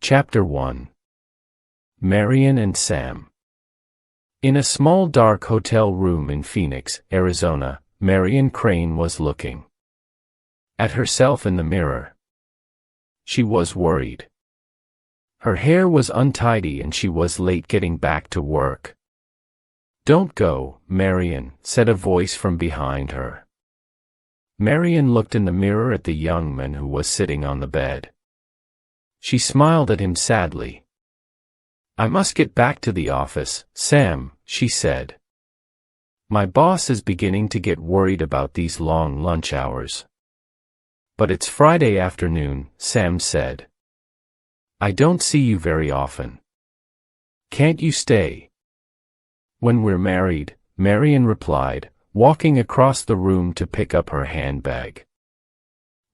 Chapter 1. Marian and Sam. In a small dark hotel room in Phoenix, Arizona, Marian Crane was looking at herself in the mirror. She was worried. Her hair was untidy and she was late getting back to work. "Don't go, Marian," said a voice from behind her. Marian looked in the mirror at the young man who was sitting on the bed. She smiled at him sadly. "I must get back to the office, Sam," she said. "My boss is beginning to get worried about these long lunch hours." "But it's Friday afternoon," Sam said. "I don't see you very often. Can't you stay?" "When we're married," Marian replied, walking across the room to pick up her handbag.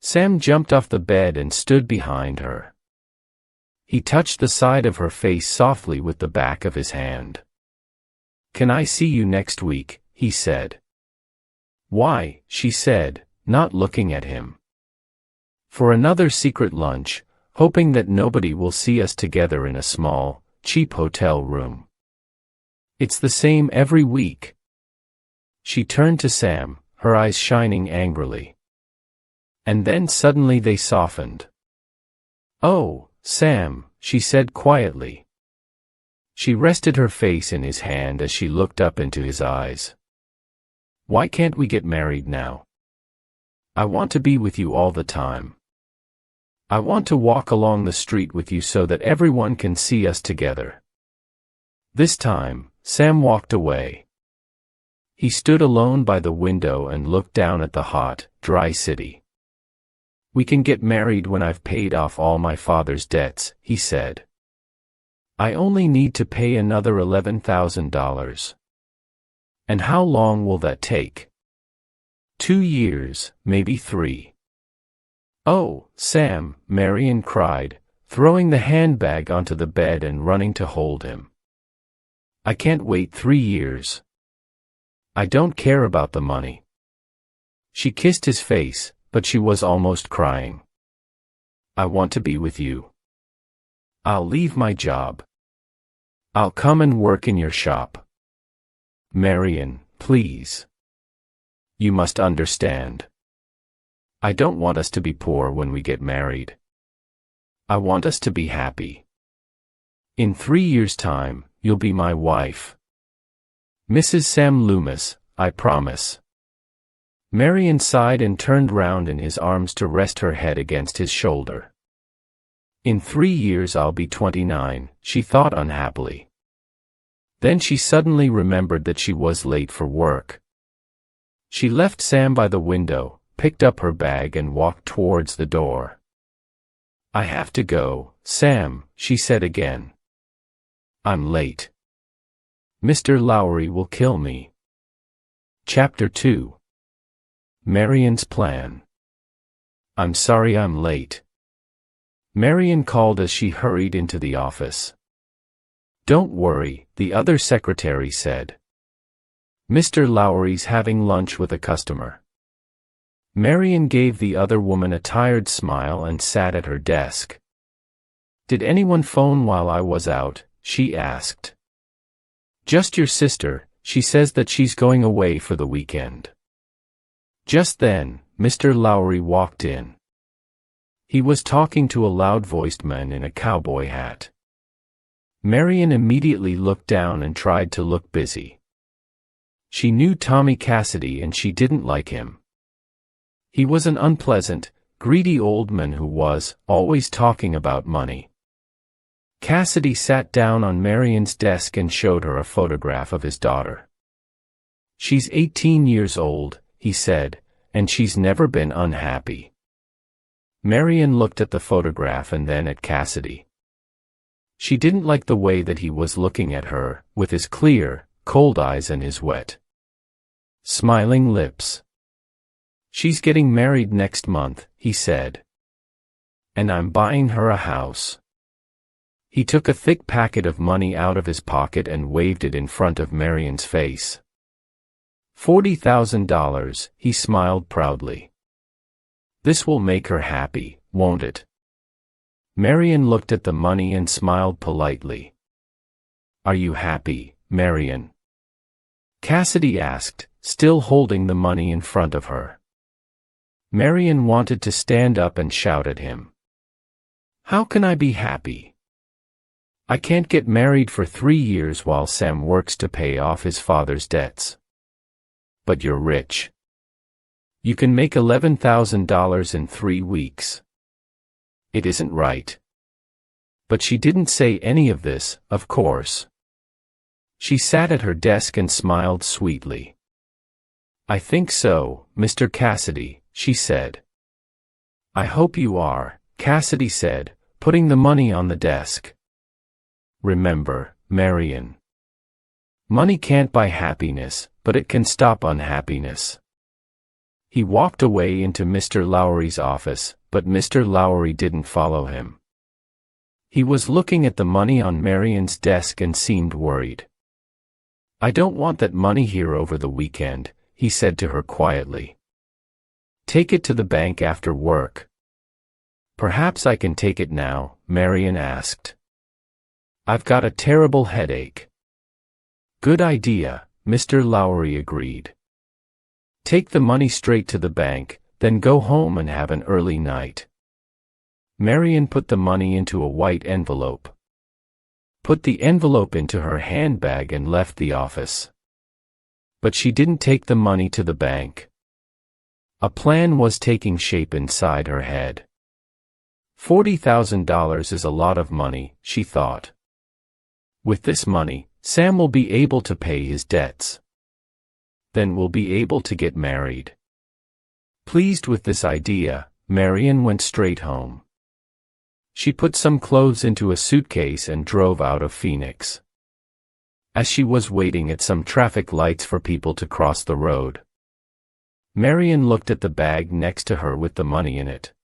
Sam jumped off the bed and stood behind her. He touched the side of her face softly with the back of his hand. "Can I see you next week?" he said. "Why?" she said, not looking at him. "For another secret lunch, hoping that nobody will see us together in a small, cheap hotel room. It's the same every week." She turned to Sam, her eyes shining angrily. And then suddenly they softened. "Oh, Sam," she said quietly. She rested her face in his hand as she looked up into his eyes. "Why can't we get married now? I want to be with you all the time. I want to walk along the street with you so that everyone can see us together." This time, Sam walked away. He stood alone by the window and looked down at the hot, dry city. "We can get married when I've paid off all my father's debts," he said. "I only need to pay another $11,000. And how long will that take?" 2 years, maybe 3. "Oh, Sam," Marian cried, throwing the handbag onto the bed and running to hold him. "I can't wait 3 years. I don't care about the money." She kissed his face, but she was almost crying. "I want to be with you. I'll leave my job. I'll come and work in your shop. Marian, please. You must understand. I don't want us to be poor when we get married. I want us to be happy. In 3 years' time, you'll be my wife. Mrs. Sam Loomis, I promise." Marian sighed and turned round in his arms to rest her head against his shoulder. "In 3 years I'll be 29, she thought unhappily. Then she suddenly remembered that she was late for work. She left Sam by the window, picked up her bag and walked towards the door. "I have to go, Sam," she said again. "I'm late. Mr. Lowry will kill me." Chapter 2. Marian's plan. "I'm sorry I'm late," Marian called as she hurried into the office. "Don't worry," the other secretary said. "Mr. Lowry's having lunch with a customer." Marian gave the other woman a tired smile and sat at her desk. "Did anyone phone while I was out?" she asked. "Just your sister. She says that she's going away for the weekend." Just then, Mr. Lowry walked in. He was talking to a loud-voiced man in a cowboy hat. Marian immediately looked down and tried to look busy. She knew Tommy Cassidy and she didn't like him. He was an unpleasant, greedy old man who was always talking about money. Cassidy sat down on Marian's desk and showed her a photograph of his daughter. "She's 18 years old," he said, "and she's never been unhappy." Marian looked at the photograph and then at Cassidy. She didn't like the way that he was looking at her, with his clear, cold eyes and his wet, smiling lips. "She's getting married next month," he said. "And I'm buying her a house." He took a thick packet of money out of his pocket and waved it in front of Marian's face. $40,000, he smiled proudly. "This will make her happy, won't it?" Marian looked at the money and smiled politely. "Are you happy, Marian?" Cassidy asked, still holding the money in front of her. Marian wanted to stand up and shout at him. "How can I be happy? I can't get married for 3 years while Sam works to pay off his father's debts." "But you're rich. You can make $11,000 in 3 weeks. It isn't right." But she didn't say any of this, of course. She sat at her desk and smiled sweetly. "I think so, Mr. Cassidy," she said. "I hope you are," Cassidy said, putting the money on the desk. "Remember, Marian, money can't buy happiness, but it can stop unhappiness." He walked away into Mr. Lowry's office, but Mr. Lowry didn't follow him. He was looking at the money on Marian's desk and seemed worried. "I don't want that money here over the weekend," he said to her quietly. "Take it to the bank after work." "Perhaps I can take it now?" Marian asked. "I've got a terrible headache." "Good idea," Mr. Lowry agreed. "Take the money straight to the bank, then go home and have an early night." Marian put the money into a white envelope. Put the envelope into her handbag and left the office. But she didn't take the money to the bank. A plan was taking shape inside her head. $40,000 is a lot of money, she thought. With this money, Sam will be able to pay his debts. Then we'll be able to get married. Pleased with this idea, Marian went straight home. She put some clothes into a suitcase and drove out of Phoenix. As she was waiting at some traffic lights for people to cross the road, Marian looked at the bag next to her with the money in it.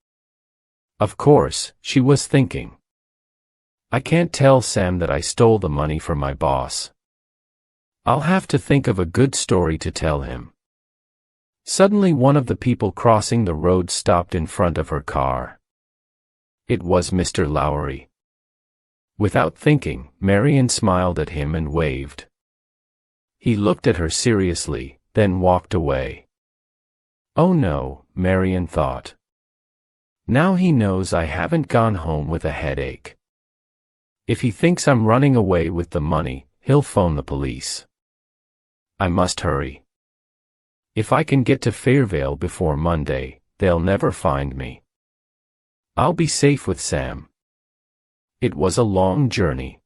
Of course, she was thinking, "I can't tell Sam that I stole the money from my boss. I'll have to think of a good story to tell him." Suddenly one of the people crossing the road stopped in front of her car. It was Mr. Lowry. Without thinking, Marian smiled at him and waved. He looked at her seriously, then walked away. "Oh no," Marian thought. "Now he knows I haven't gone home with a headache. If he thinks I'm running away with the money, he'll phone the police. I must hurry. If I can get to Fairvale before Monday, they'll never find me. I'll be safe with Sam." It was a long journey.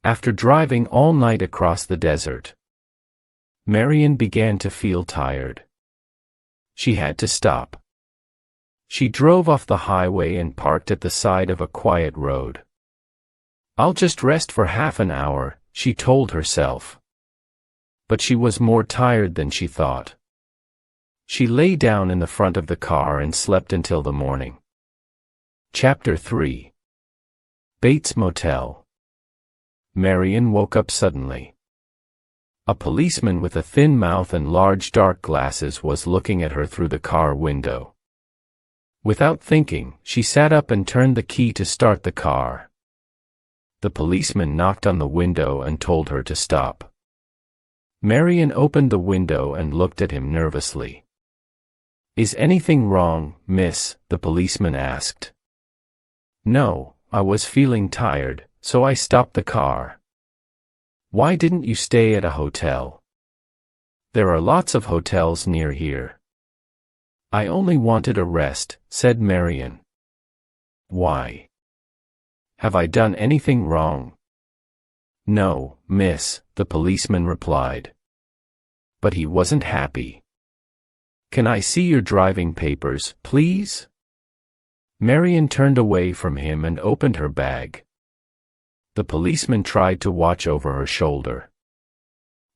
After driving all night across the desert, Marian began to feel tired. She had to stop. She drove off the highway and parked at the side of a quiet road. "I'll just rest for half an hour," she told herself. But she was more tired than she thought. She lay down in the front of the car and slept until the morning. Chapter 3. Bates Motel. Marian woke up suddenly. A policeman with a thin mouth and large dark glasses was looking at her through the car window. Without thinking, she sat up and turned the key to start the car. The policeman knocked on the window and told her to stop. Marian opened the window and looked at him nervously. "Is anything wrong, miss?" the policeman asked. "No, I was feeling tired, so I stopped the car." "Why didn't you stay at a hotel? There are lots of hotels near here." "I only wanted a rest," said Marian. "Why? Have I done anything wrong?" "No, miss," the policeman replied. But he wasn't happy. "Can I see your driving papers, please?" Marian turned away from him and opened her bag. The policeman tried to watch over her shoulder.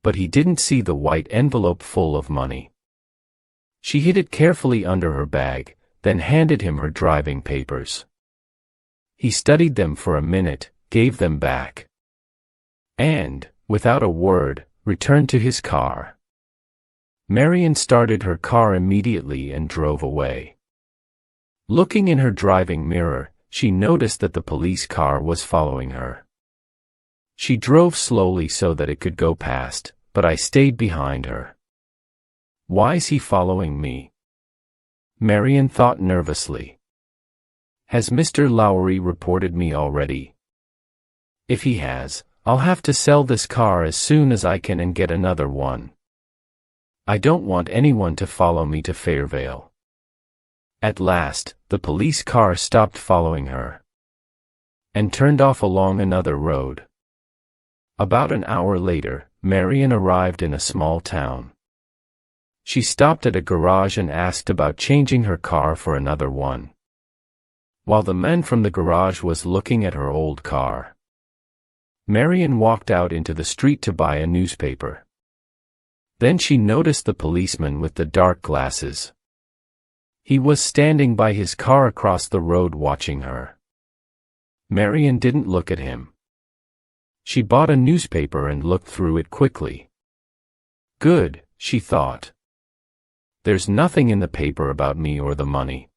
But he didn't see the white envelope full of money. She hid it carefully under her bag, then handed him her driving papers. He studied them for a minute, gave them back, and, without a word, returned to his car. Marian started her car immediately and drove away. Looking in her driving mirror, she noticed that the police car was following her. She drove slowly so that it could go past, but I stayed behind her. Why's he following me? Marion thought nervously. Has Mr. Lowry reported me already? If he has, I'll have to sell this car as soon as I can and get another one. I don't want anyone to follow me to Fairvale. At last, the police car stopped following her and turned off along another road. About an hour later, Marion arrived in a small town. She stopped at a garage and asked about changing her car for another one. While the man from the garage was looking at her old car, Marion walked out into the street to buy a newspaper. Then she noticed the policeman with the dark glasses. He was standing by his car across the road watching her. Marion didn't look at him. She bought a newspaper and looked through it quickly. Good, she thought. There's nothing in the paper about me or the money.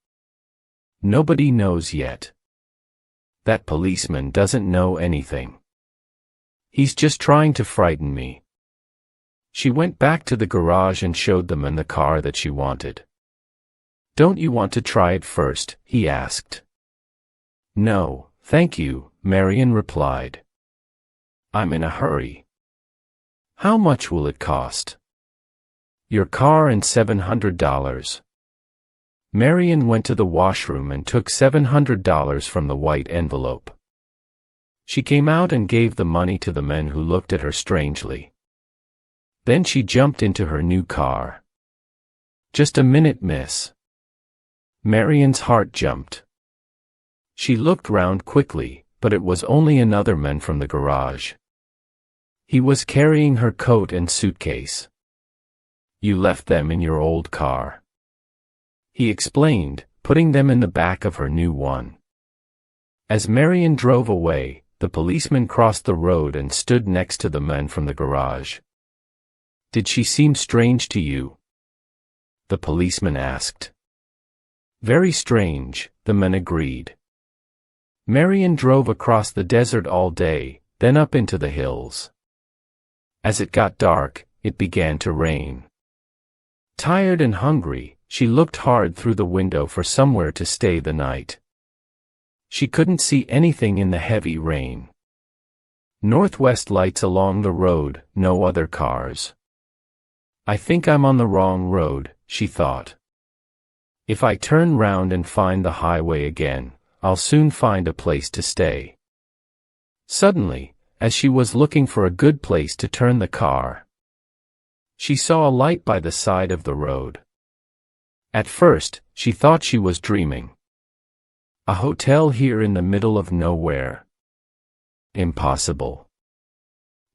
Nobody knows yet. That policeman doesn't know anything. He's just trying to frighten me. She went back to the garage and showed the man the car that she wanted. Don't you want to try it first? He asked. No, thank you, Marion replied. I'm in a hurry. How much will it cost? Your car and $700. Marion went to the washroom and took $700 from the white envelope. She came out and gave the money to the men who looked at her strangely. Then she jumped into her new car. Just a minute, miss. Marion's heart jumped. She looked round quickly, but it was only another man from the garage. He was carrying her coat and suitcase. You left them in your old car, he explained, putting them in the back of her new one. As Marion drove away, the policeman crossed the road and stood next to the man from the garage. Did she seem strange to you? The policeman asked. Very strange, the man agreed. Marion drove across the desert all day, then up into the hills. As it got dark, it began to rain. Tired and hungry, she looked hard through the window for somewhere to stay the night. She couldn't see anything in the heavy rain. Northwest lights along the road, no other cars. I think I'm on the wrong road, she thought. If I turn round and find the highway again, I'll soon find a place to stay. Suddenly, as she was looking for a good place to turn the car, she saw a light by the side of the road. At first, she thought she was dreaming. A hotel here in the middle of nowhere. Impossible.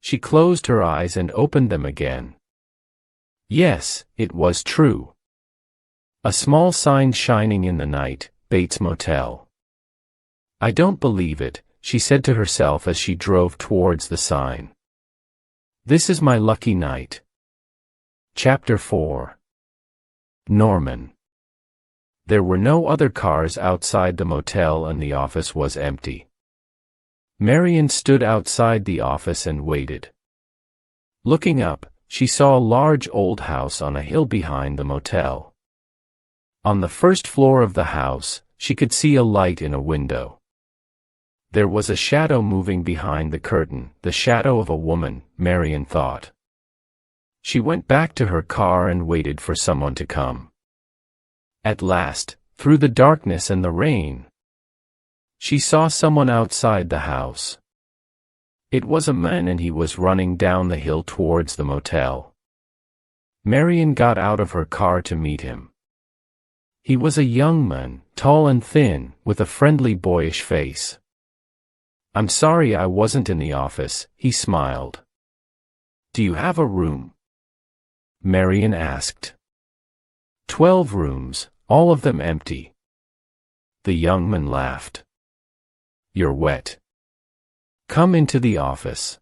She closed her eyes and opened them again. Yes, it was true. A small sign shining in the night, Bates Motel. I don't believe it, she said to herself as she drove towards the sign. This is my lucky night. Chapter 4. Norman. There were no other cars outside the motel and the office was empty. Marion stood outside the office and waited. Looking up, she saw a large old house on a hill behind the motel. On the first floor of the house, she could see a light in a window. There was a shadow moving behind the curtain, the shadow of a woman, Marion thought. She went back to her car and waited for someone to come. At last, through the darkness and the rain, she saw someone outside the house. It was a man and he was running down the hill towards the motel. Marion got out of her car to meet him. He was a young man, tall and thin, with a friendly boyish face. I'm sorry I wasn't in the office, he smiled. Do you have a room? Marion asked. 12 rooms, all of them empty. The young man laughed. You're wet. Come into the office.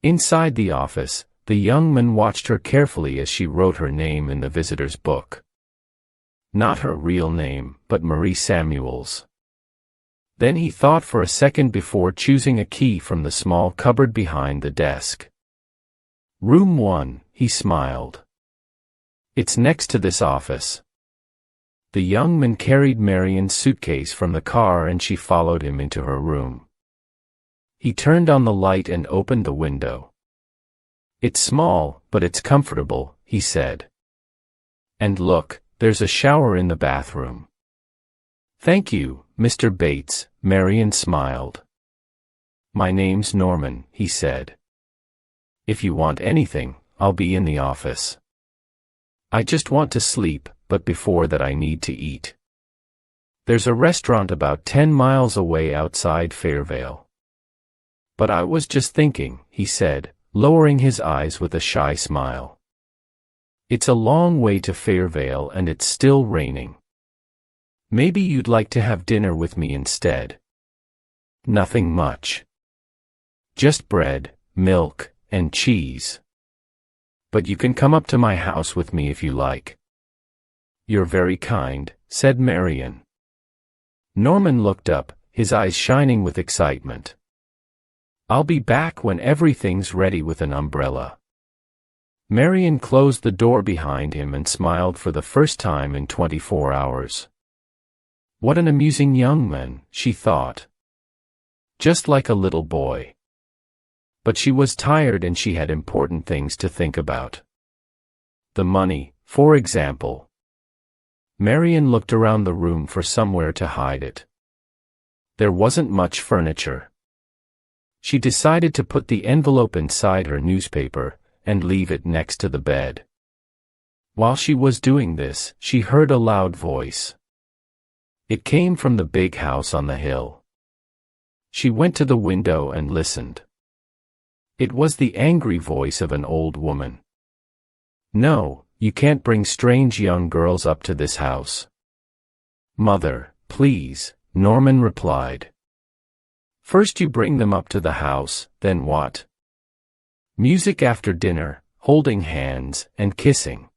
Inside the office, the young man watched her carefully as she wrote her name in the visitor's book. Not her real name, but Marie Samuels. Then he thought for a second before choosing a key from the small cupboard behind the desk. Room 1, he smiled. It's next to this office. The young man carried Marion's suitcase from the car and she followed him into her room. He turned on the light and opened the window. It's small, but it's comfortable, he said. And look, there's a shower in the bathroom. Thank you, Mr. Bates, Marion smiled. My name's Norman, he said. If you want anything, I'll be in the office. I just want to sleep, but before that I need to eat. There's a restaurant about 10 miles away outside Fairvale. But I was just thinking, he said, lowering his eyes with a shy smile. It's a long way to Fairvale and it's still raining. Maybe you'd like to have dinner with me instead. Nothing much. Just bread, milk, and cheese. But you can come up to my house with me if you like. You're very kind, said Marion. Norman looked up, his eyes shining with excitement. I'll be back when everything's ready with an umbrella. Marion closed the door behind him and smiled for the first time in 24 hours. What an amusing young man, she thought. Just like a little boy. But she was tired and she had important things to think about. The money, for example. Marion looked around the room for somewhere to hide it. There wasn't much furniture. She decided to put the envelope inside her newspaper and leave it next to the bed. While she was doing this, she heard a loud voice. It came from the big house on the hill. She went to the window and listened. It was the angry voice of an old woman. No, you can't bring strange young girls up to this house. Mother, please, Norman replied. First you bring them up to the house, then what? Music after dinner, holding hands, and kissing.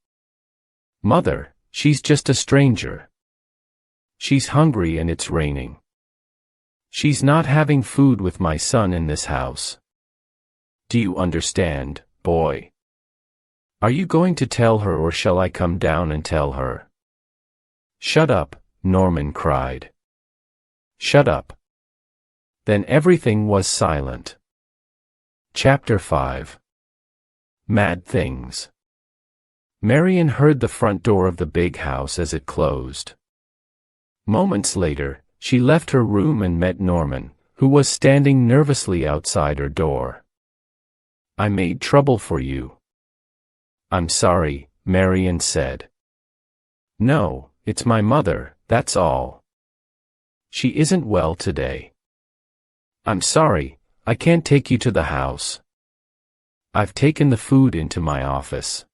Mother, she's just a stranger. She's hungry and it's raining. She's not having food with my son in this house. Do you understand, boy? Are you going to tell her or shall I come down and tell her? Shut up, Norman cried. Shut up. Then everything was silent. Chapter 5. Mad Things. Marion heard the front door of the big house as it closed. Moments later, she left her room and met Norman, who was standing nervously outside her door. I made trouble for you. I'm sorry, Marion said. No, it's my mother, that's all. She isn't well today. I'm sorry, I can't take you to the house. I've taken the food into my office.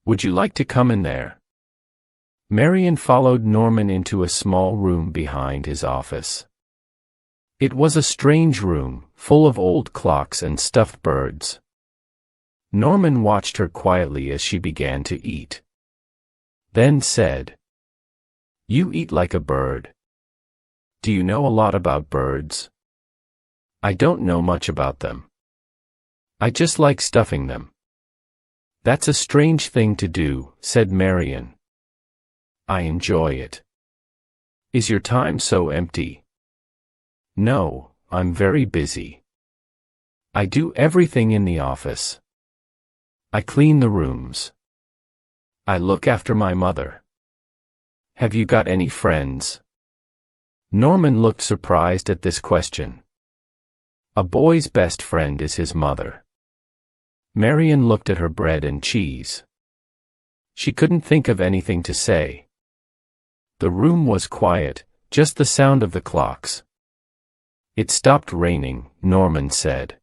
Would you like to come in there? Marion followed Norman into a small room behind his office. It was a strange room, full of old clocks and stuffed birds. Norman watched her quietly as she began to eat. Then said, You eat like a bird. Do you know a lot about birds? I don't know much about them. I just like stuffing them. That's a strange thing to do, said Marion. I enjoy it. Is your time so empty? No, I'm very busy. I do everything in the office. I clean the rooms. I look after my mother. Have you got any friends? Norman looked surprised at this question. A boy's best friend is his mother. Marion looked at her bread and cheese. She couldn't think of anything to say. The room was quiet, just the sound of the clocks. It stopped raining, Norman said.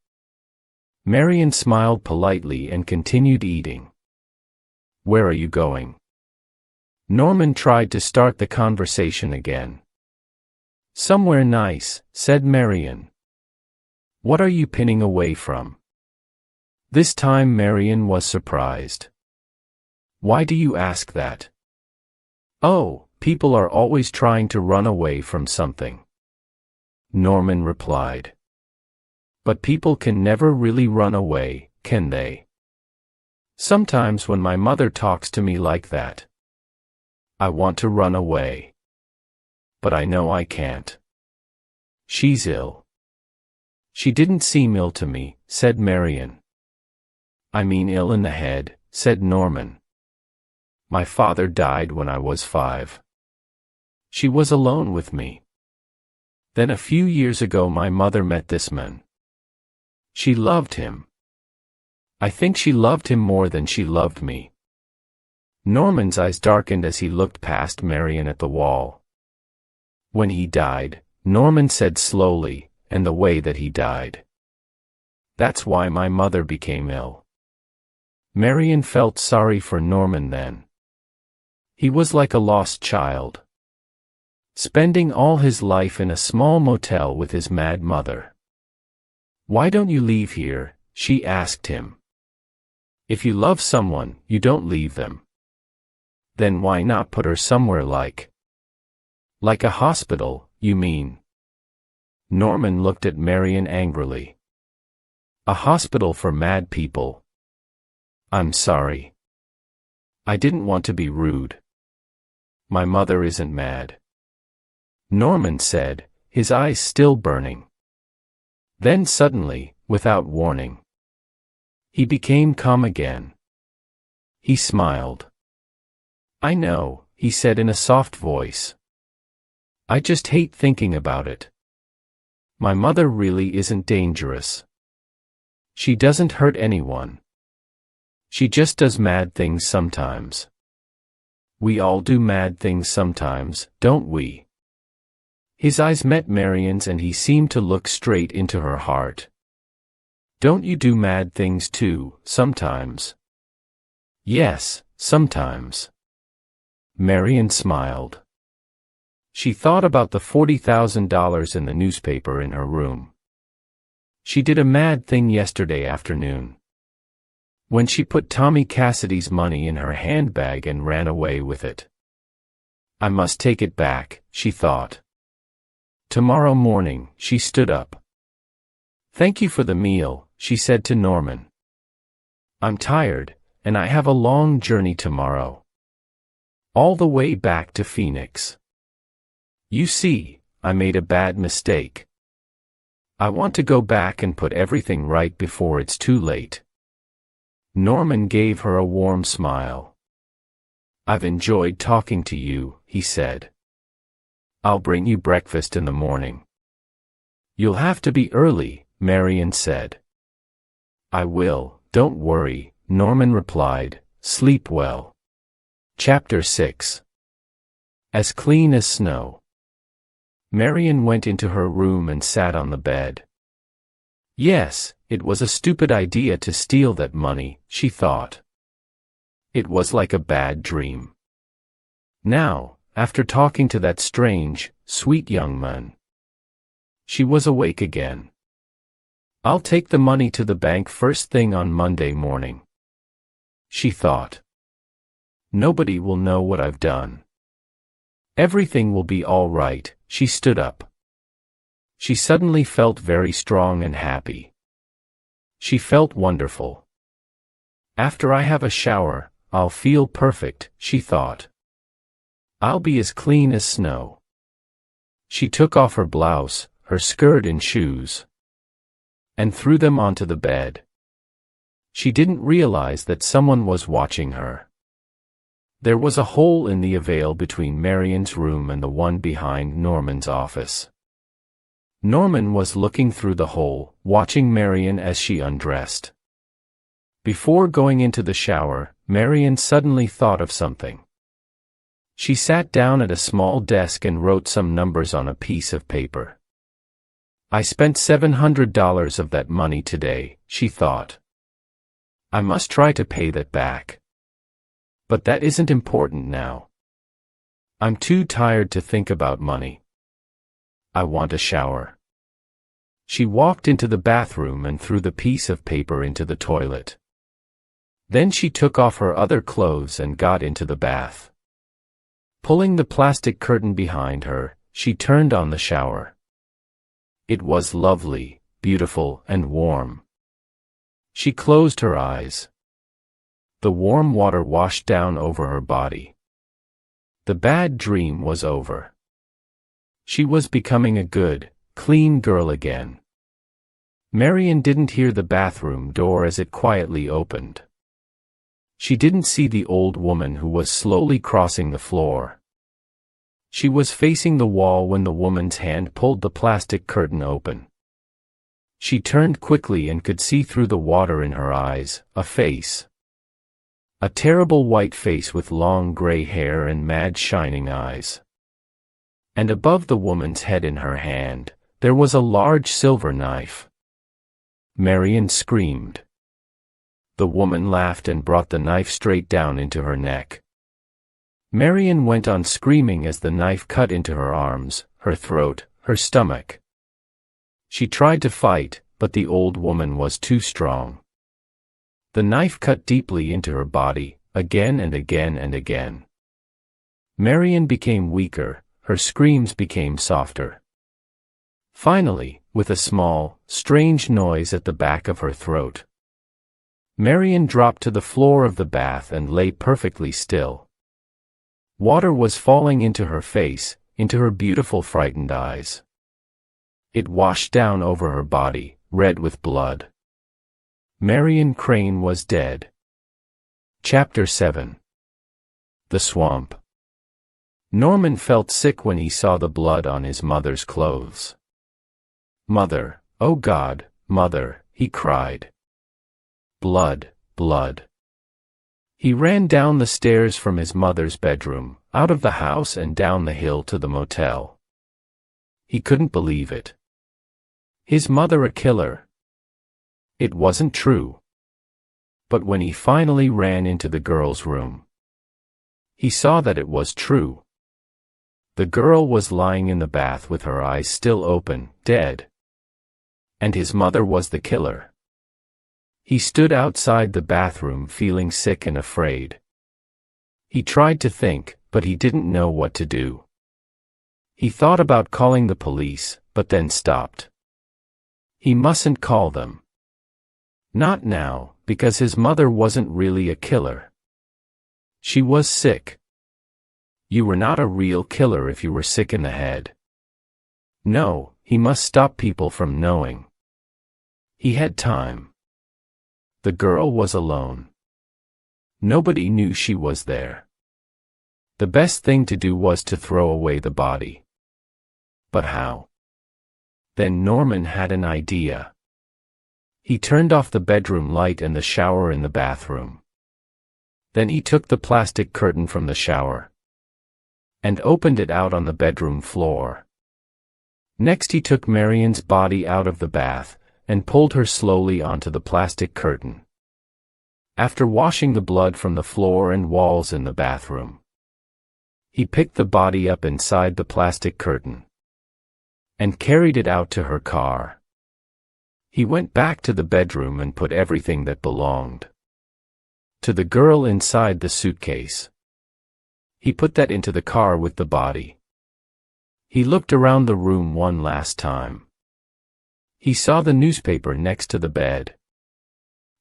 Marion smiled politely and continued eating. Where are you going? Norman tried to start the conversation again. Somewhere nice, said Marion. What are you pinning away from? This time Marion was surprised. Why do you ask that? Oh, people are always trying to run away from something. Norman replied. But people can never really run away, can they? Sometimes when my mother talks to me like that, I want to run away. But I know I can't. She's ill. She didn't seem ill to me, said Marian. I mean ill in the head, said Norman. My father died when I was 5. She was alone with me. Then a few years ago my mother met this man. She loved him. I think she loved him more than she loved me. Norman's eyes darkened as he looked past Marian at the wall. When he died, Norman said slowly, and the way that he died. That's why my mother became ill. Marian felt sorry for Norman then. He was like a lost child, spending all his life in a small motel with his mad mother. Why don't you leave here? She asked him. If you love someone, you don't leave them. Then why not put her somewhere like a hospital, you mean? Norman looked at Marian angrily. A hospital for mad people. I'm sorry. I didn't want to be rude. My mother isn't mad, Norman said, his eyes still burning. Then suddenly, without warning, he became calm again. He smiled. I know, he said in a soft voice. I just hate thinking about it. My mother really isn't dangerous. She doesn't hurt anyone. She just does mad things sometimes. We all do mad things sometimes, don't we? His eyes met Marian's and he seemed to look straight into her heart. Don't you do mad things too, sometimes? Yes, sometimes. Marian smiled. She thought about the $40,000 in the newspaper in her room. She did a mad thing yesterday afternoon, when she put Tommy Cassidy's money in her handbag and ran away with it. I must take it back, she thought. Tomorrow morning, she stood up. Thank you for the meal, she said to Norman. I'm tired, and I have a long journey tomorrow. All the way back to Phoenix. You see, I made a bad mistake. I want to go back and put everything right before it's too late. Norman gave her a warm smile. I've enjoyed talking to you, he said. I'll bring you breakfast in the morning. You'll have to be early, Marian said. I will, don't worry, Norman replied. Sleep well. Chapter 6. As clean as snow. Marian went into her room and sat on the bed. Yes, it was a stupid idea to steal that money, she thought. It was like a bad dream. Now, after talking to that strange, sweet young man, she was awake again. I'll take the money to the bank first thing on Monday morning, she thought. Nobody will know what I've done. Everything will be all right. She stood up. She suddenly felt very strong and happy. She felt wonderful. After I have a shower, I'll feel perfect, she thought. I'll be as clean as snow. She took off her blouse, her skirt and shoes, and threw them onto the bed. She didn't realize that someone was watching her. There was a hole in the veil between Marian's room and the one behind Norman's office. Norman was looking through the hole, watching Marian as she undressed. Before going into the shower, Marian suddenly thought of something. She sat down at a small desk and wrote some numbers on a piece of paper. I spent $700 of that money today, she thought. I must try to pay that back. But that isn't important now. I'm too tired to think about money. I want a shower. She walked into the bathroom and threw the piece of paper into the toilet. Then she took off her other clothes and got into the bath. Pulling the plastic curtain behind her, she turned on the shower. It was lovely, beautiful, and warm. She closed her eyes. The warm water washed down over her body. The bad dream was over. She was becoming a good, clean girl again. Marian didn't hear the bathroom door as it quietly opened. She didn't see the old woman who was slowly crossing the floor. She was facing the wall when the woman's hand pulled the plastic curtain open. She turned quickly and could see through the water in her eyes, a face. A terrible white face with long gray hair and mad shining eyes. And above the woman's head in her hand, there was a large silver knife. Marian screamed. The woman laughed and brought the knife straight down into her neck. Marian went on screaming as the knife cut into her arms, her throat, her stomach. She tried to fight, but the old woman was too strong. The knife cut deeply into her body, again and again and again. Marian became weaker, her screams became softer. Finally, with a small, strange noise at the back of her throat, Marian dropped to the floor of the bath and lay perfectly still. Water was falling into her face, into her beautiful frightened eyes. It washed down over her body, red with blood. Marian Crane was dead. Chapter 7. The Swamp. Norman felt sick when he saw the blood on his mother's clothes. "Mother, oh God, Mother," he cried. "Blood, blood." He ran down the stairs from his mother's bedroom, out of the house and down the hill to the motel. He couldn't believe it. His mother a killer? It wasn't true. But when he finally ran into the girl's room, he saw that it was true. The girl was lying in the bath with her eyes still open, dead. And his mother was the killer. He stood outside the bathroom feeling sick and afraid. He tried to think, but he didn't know what to do. He thought about calling the police, but then stopped. He mustn't call them. Not now, because his mother wasn't really a killer. She was sick. You were not a real killer if you were sick in the head. No, he must stop people from knowing. He had time. The girl was alone. Nobody knew she was there. The best thing to do was to throw away the body. But how? Then Norman had an idea. He turned off the bedroom light and the shower in the bathroom. Then he took the plastic curtain from the shower and opened it out on the bedroom floor. Next he took Marian's body out of the bath and pulled her slowly onto the plastic curtain. After washing the blood from the floor and walls in the bathroom, he picked the body up inside the plastic curtain and carried it out to her car. He went back to the bedroom and put everything that belonged to the girl inside the suitcase. He put that into the car with the body. He looked around the room one last time. He saw the newspaper next to the bed,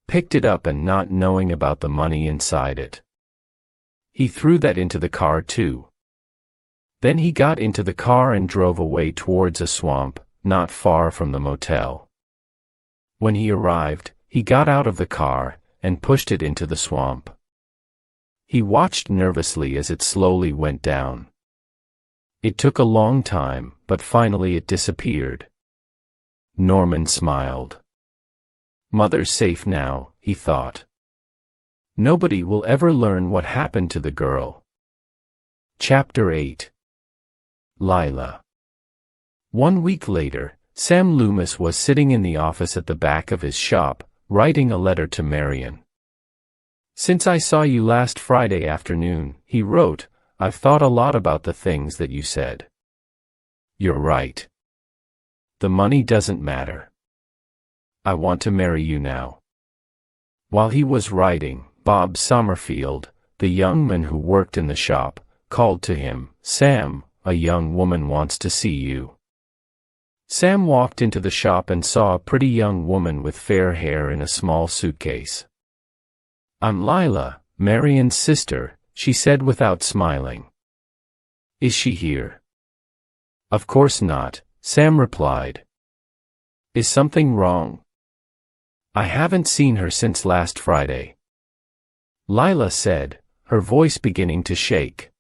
picked it up and not knowing about the money inside it, he threw that into the car too. Then he got into the car and drove away towards a swamp, not far from the motel. When he arrived, he got out of the car and pushed it into the swamp. He watched nervously as it slowly went down. It took a long time, but finally it disappeared. Norman smiled. Mother's safe now, he thought. Nobody will ever learn what happened to the girl. Chapter 8. Lila. 1 week later, Sam Loomis was sitting in the office at the back of his shop, writing a letter to Marian. "Since I saw you last Friday afternoon," he wrote, "I've thought a lot about the things that you said. You're right. The money doesn't matter. I want to marry you now." While he was writing, Bob Summerfield, the young man who worked in the shop, called to him, "Sam, a young woman wants to see you." Sam walked into the shop and saw a pretty young woman with fair hair in a small suitcase. "I'm Lila, Marion's sister," she said without smiling. "Is she here?" "Of course not," Sam replied. "Is something wrong?" "I haven't seen her since last Friday," Lila said, her voice beginning to shake.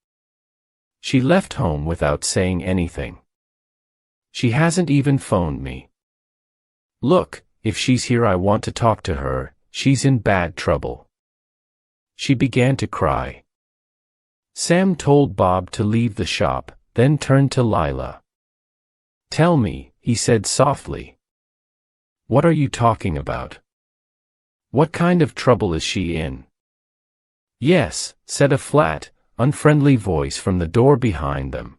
"She left home without saying anything. She hasn't even phoned me. Look, if she's here I want to talk to her, she's in bad trouble." She began to cry. Sam told Bob to leave the shop, then turned to Lila. "Tell me," he said softly. "What are you talking about? What kind of trouble is she in?" "Yes," said a flat, unfriendly voice from the door behind them.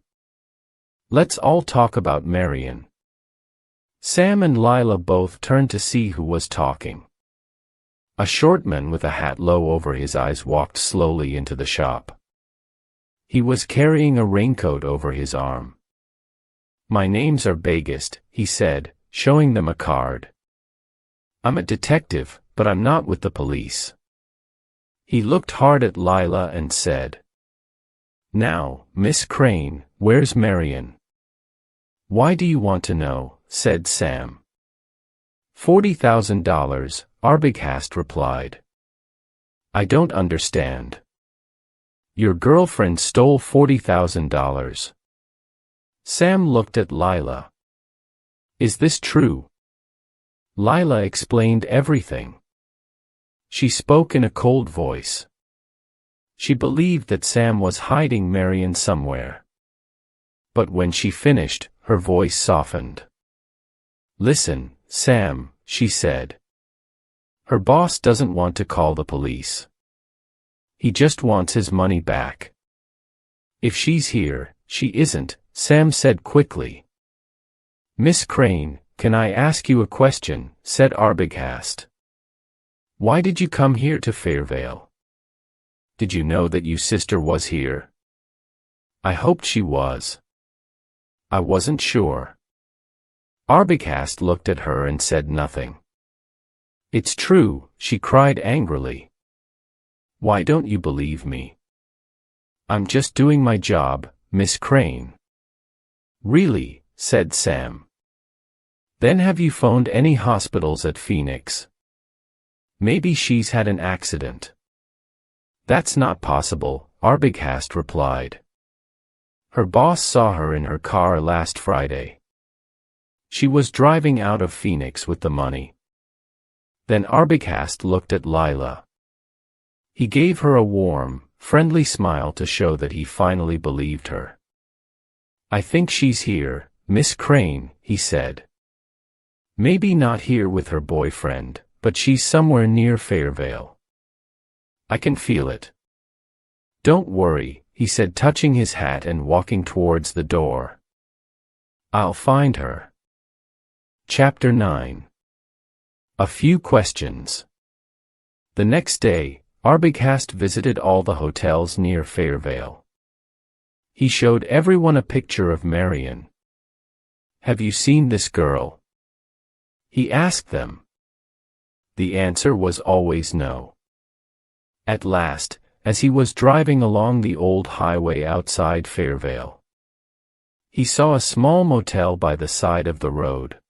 "Let's all talk about Marion." Sam and Lila both turned to see who was talking. A short man with a hat low over his eyes walked slowly into the shop. He was carrying a raincoat over his arm. "My name's Arbogast," he said, showing them a card. "I'm a detective, but I'm not with the police." He looked hard at Lila and said, "Now, Miss Crane, where's Marion?" "Why do you want to know?" said Sam. $40,000, Arbogast replied. "I don't understand." "Your girlfriend stole $40,000. Sam looked at Lila. "Is this true?" Lila explained everything. She spoke in a cold voice. She believed that Sam was hiding Marion somewhere. But when she finished, her voice softened. "Listen, Sam," she said. "Her boss doesn't want to call the police. He just wants his money back." "If she's here," "She isn't," Sam said quickly. "Miss Crane, can I ask you a question?" said Arbogast. "Why did you come here to Fairvale? Did you know that your sister was here?" "I hoped she was. I wasn't sure." Arbogast looked at her and said nothing. "It's true," she cried angrily. "Why don't you believe me?" "I'm just doing my job, Miss Crane." "Really?" said Sam. "Then have you phoned any hospitals at Phoenix? Maybe she's had an accident." "That's not possible," Arbogast replied. "Her boss saw her in her car last Friday. She was driving out of Phoenix with the money." Then Arbogast looked at Lila. He gave her a warm, friendly smile to show that he finally believed her. "I think she's here, Miss Crane," he said. "Maybe not here with her boyfriend, but she's somewhere near Fairvale. I can feel it. Don't worry," he said, touching his hat and walking towards the door. "I'll find her." Chapter 9. A few questions. The next day, Arbogast visited all the hotels near Fairvale. He showed everyone a picture of Marion. "Have you seen this girl?" he asked them. The answer was always no. At last, as he was driving along the old highway outside Fairvale, he saw a small motel by the side of the road.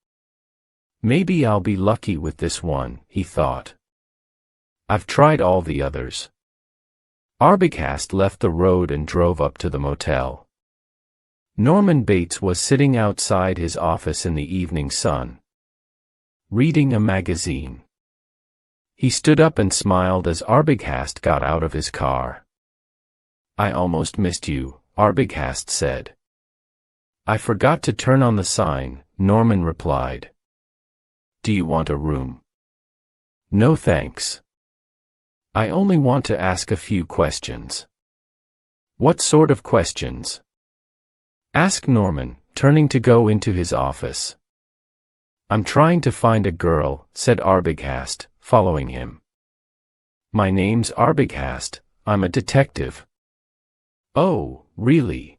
"Maybe I'll be lucky with this one," he thought. "I've tried all the others." Arbogast left the road and drove up to the motel. Norman Bates was sitting outside his office in the evening sun, reading a magazine. He stood up and smiled as Arbogast got out of his car. "I almost missed you," Arbogast said. "I forgot to turn on the sign," Norman replied. "Do you want a room?" "No thanks. I only want to ask a few questions." "What sort of questions?" asked Norman, turning to go into his office. "I'm trying to find a girl," said Arbogast, following him. "My name's Arbogast, I'm a detective." "Oh, really?"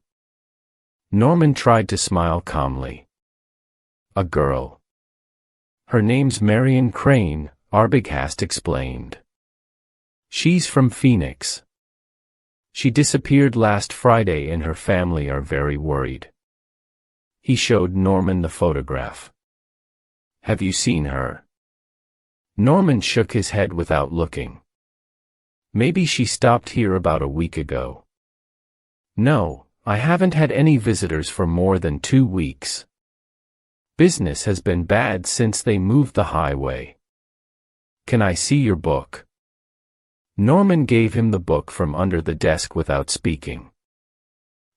Norman tried to smile calmly. A girl. Her name's Marion Crane, Arbogast explained. She's from Phoenix. She disappeared last Friday and her family are very worried. He showed Norman the photograph. Have you seen her? Norman shook his head without looking. Maybe she stopped here about a week ago. No, I haven't had any visitors for more than 2 weeks. Business has been bad since they moved the highway. Can I see your book? Norman gave him the book from under the desk without speaking.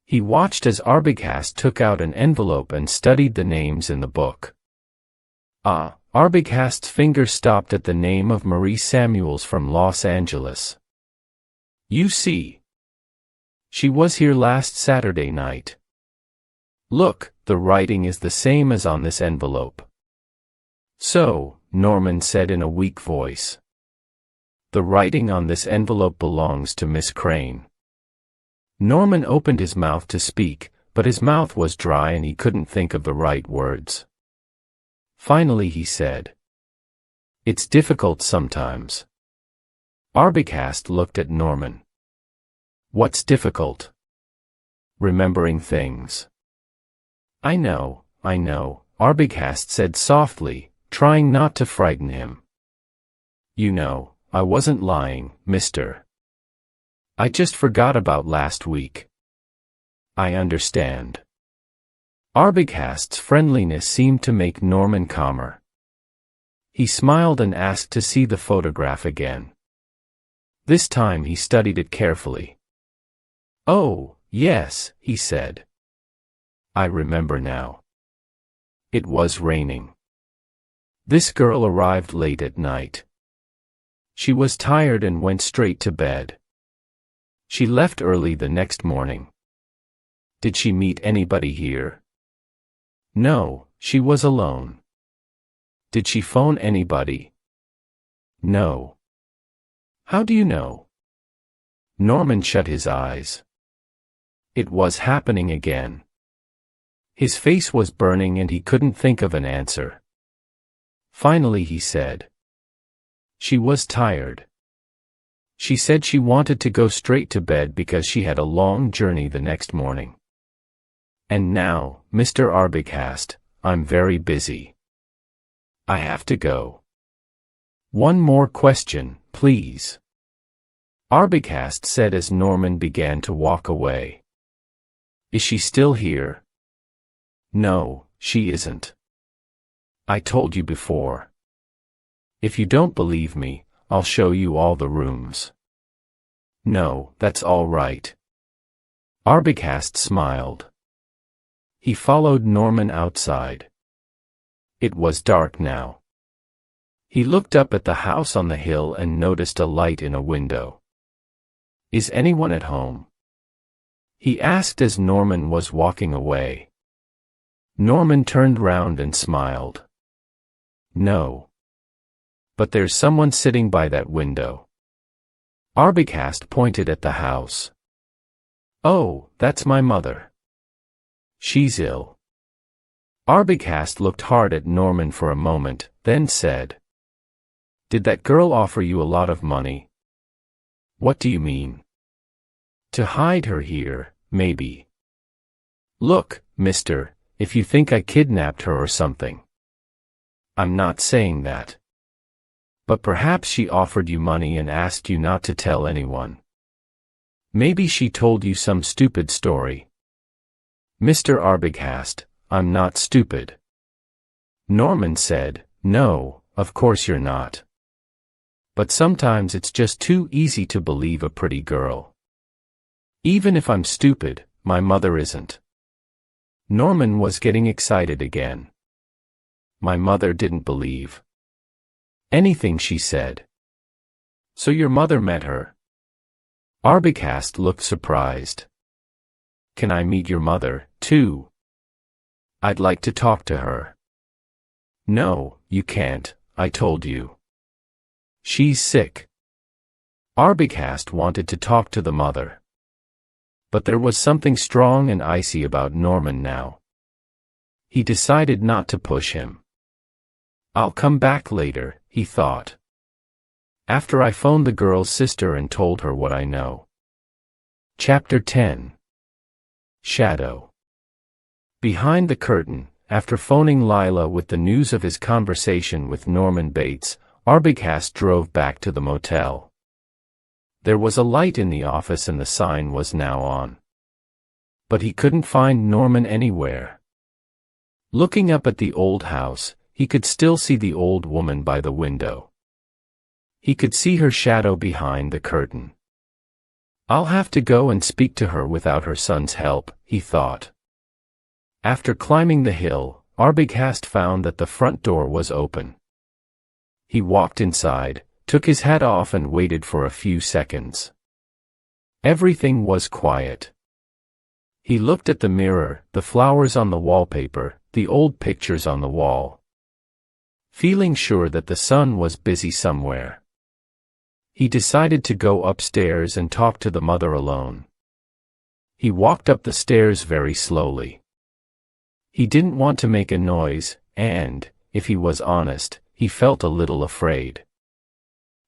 He watched as Arbogast took out an envelope and studied the names in the book. Arbogast's finger stopped at the name of Marie Samuels from Los Angeles. You see. She was here last Saturday night. Look, the writing is the same as on this envelope. So, Norman said in a weak voice. The writing on this envelope belongs to Miss Crane. Norman opened his mouth to speak, but his mouth was dry and he couldn't think of the right words. Finally he said, It's difficult sometimes. Arbogast looked at Norman. What's difficult? Remembering things. I know, Arbogast said softly, trying not to frighten him. You know, I wasn't lying, mister. I just forgot about last week. I understand. Arbogast's friendliness seemed to make Norman calmer. He smiled and asked to see the photograph again. This time he studied it carefully. Oh, yes, he said. I remember now. It was raining. This girl arrived late at night. She was tired and went straight to bed. She left early the next morning. Did she meet anybody here? No, she was alone. Did she phone anybody? No. How do you know? Norman shut his eyes. It was happening again. His face was burning and he couldn't think of an answer. Finally he said. She was tired. She said she wanted to go straight to bed because she had a long journey the next morning. And now, Mr. Arbogast, I'm very busy. I have to go. One more question, please. Arbogast said as Norman began to walk away. Is she still here? No, she isn't. I told you before. If you don't believe me, I'll show you all the rooms. No, that's all right. Arbogast smiled. He followed Norman outside. It was dark now. He looked up at the house on the hill and noticed a light in a window. Is anyone at home? He asked as Norman was walking away. Norman turned round and smiled. No. But there's someone sitting by that window. Arbogast pointed at the house. Oh, that's my mother. She's ill. Arbogast looked hard at Norman for a moment, then said. Did that girl offer you a lot of money? What do you mean? To hide her here, maybe. Look, mister, if you think I kidnapped her or something. I'm not saying that. But perhaps she offered you money and asked you not to tell anyone. Maybe she told you some stupid story. Mr. Arbogast, I'm not stupid. Norman said, No, of course you're not. But sometimes it's just too easy to believe a pretty girl. Even if I'm stupid, my mother isn't. Norman was getting excited again. My mother didn't believe anything she said. So your mother met her? Arbogast looked surprised. Can I meet your mother, too? I'd like to talk to her. No, you can't, I told you. She's sick. Arbogast wanted to talk to the mother. But there was something strong and icy about Norman now. He decided not to push him. "I'll come back later," he thought. "After I phoned the girl's sister and told her what I know." Chapter 10. Shadow. Behind the curtain, after phoning Lila with the news of his conversation with Norman Bates, Arbogast drove back to the motel. There was a light in the office and the sign was now on. But he couldn't find Norman anywhere. Looking up at the old house, he could still see the old woman by the window. He could see her shadow behind the curtain. "I'll have to go and speak to her without her son's help," he thought. After climbing the hill, Arbogast found that the front door was open. He walked inside, took his hat off and waited for a few seconds. Everything was quiet. He looked at the mirror, the flowers on the wallpaper, the old pictures on the wall. Feeling sure that the son was busy somewhere, he decided to go upstairs and talk to the mother alone. He walked up the stairs very slowly. He didn't want to make a noise, and, if he was honest, he felt a little afraid.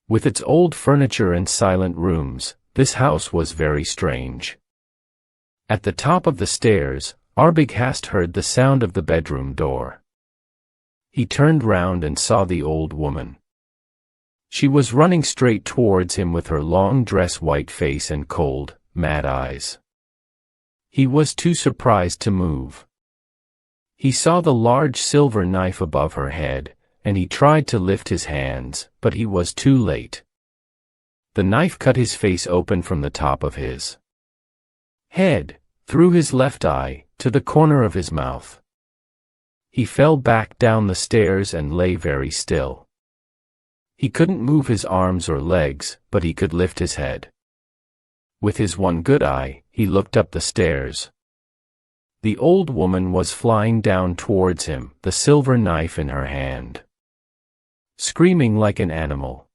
With its old furniture and silent rooms, this house was very strange. At the top of the stairs, Arbogast heard the sound of the bedroom door. He turned round and saw the old woman. She was running straight towards him with her long dress, white face and cold, mad eyes. He was too surprised to move. He saw the large silver knife above her head, and he tried to lift his hands, but he was too late. The knife cut his face open from the top of his head, through his left eye, to the corner of his mouth. He fell back down the stairs and lay very still. He couldn't move his arms or legs, but he could lift his head. With his one good eye, he looked up the stairs. The old woman was flying down towards him, the silver knife in her hand, screaming like an animal.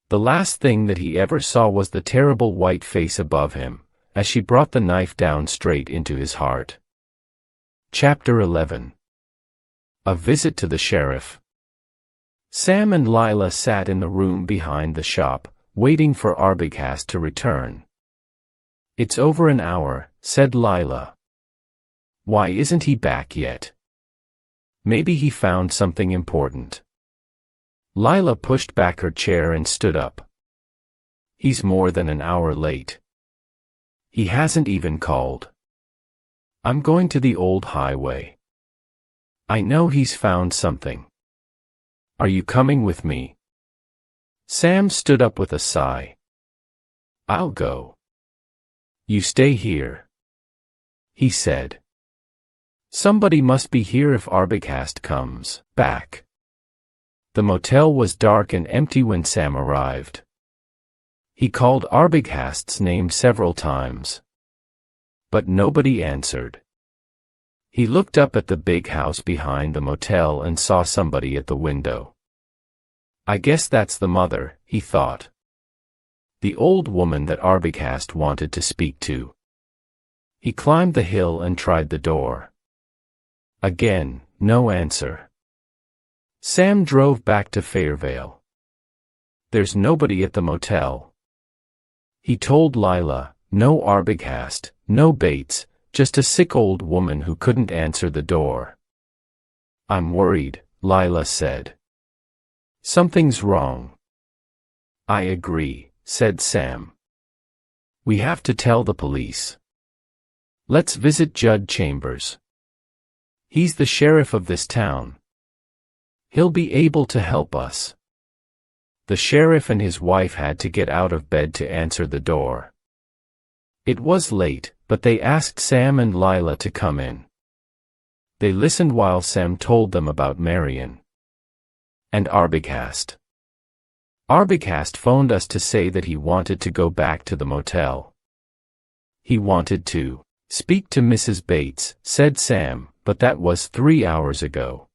The last thing that he ever saw was the terrible white face above him, as she brought the knife down straight into his heart. Chapter 11. A visit to the sheriff. Sam and Lila sat in the room behind the shop, waiting for Arbogast to return. "It's over an hour," said Lila. "Why isn't he back yet? Maybe he found something important." Lila pushed back her chair and stood up. "He's more than an hour late. He hasn't even called. I'm going to the old highway. I know he's found something. Are you coming with me?" Sam stood up with a sigh. "I'll go." "You stay here," he said. "Somebody must be here if Arbogast comes back." The motel was dark and empty when Sam arrived. He called Arbogast's name several times, but nobody answered. He looked up at the big house behind the motel and saw somebody at the window. "I guess that's the mother," he thought. The old woman that Arbogast wanted to speak to. He climbed the hill and tried the door. Again, no answer. Sam drove back to Fairvale. "There's nobody at the motel." He told Lila, "No Arbogast, no Bates, just a sick old woman who couldn't answer the door." "I'm worried," Lila said. "Something's wrong." "I agree," said Sam. "We have to tell the police. Let's visit Judd Chambers. He's the sheriff of this town. He'll be able to help us." The sheriff and his wife had to get out of bed to answer the door. It was late, but they asked Sam and Lila to come in. They listened while Sam told them about Marion and Arbogast. "Arbogast phoned us to say that he wanted to go back to the motel. He wanted to speak to Mrs. Bates," said Sam, "but that was 3 hours ago."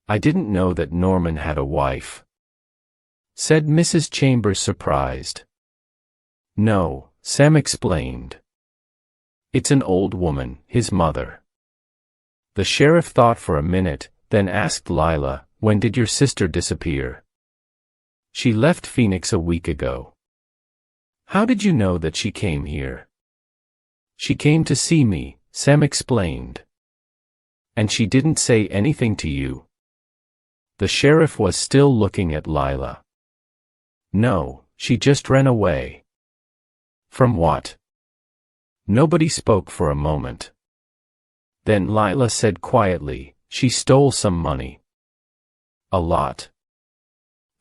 "I didn't know that Norman had a wife," said Mrs. Chambers, surprised. "No," Sam explained. "It's an old woman, his mother. The sheriff thought for a minute, then asked Lila, "When did your sister disappear?" "She left Phoenix a week ago." "How did you know that she came here?" "She came to see me," Sam explained. "And she didn't say anything to you?" The sheriff was still looking at Lila. "No, she just ran away." "From what?" Nobody spoke for a moment. Then Lila said quietly, "She stole some money." "A lot?"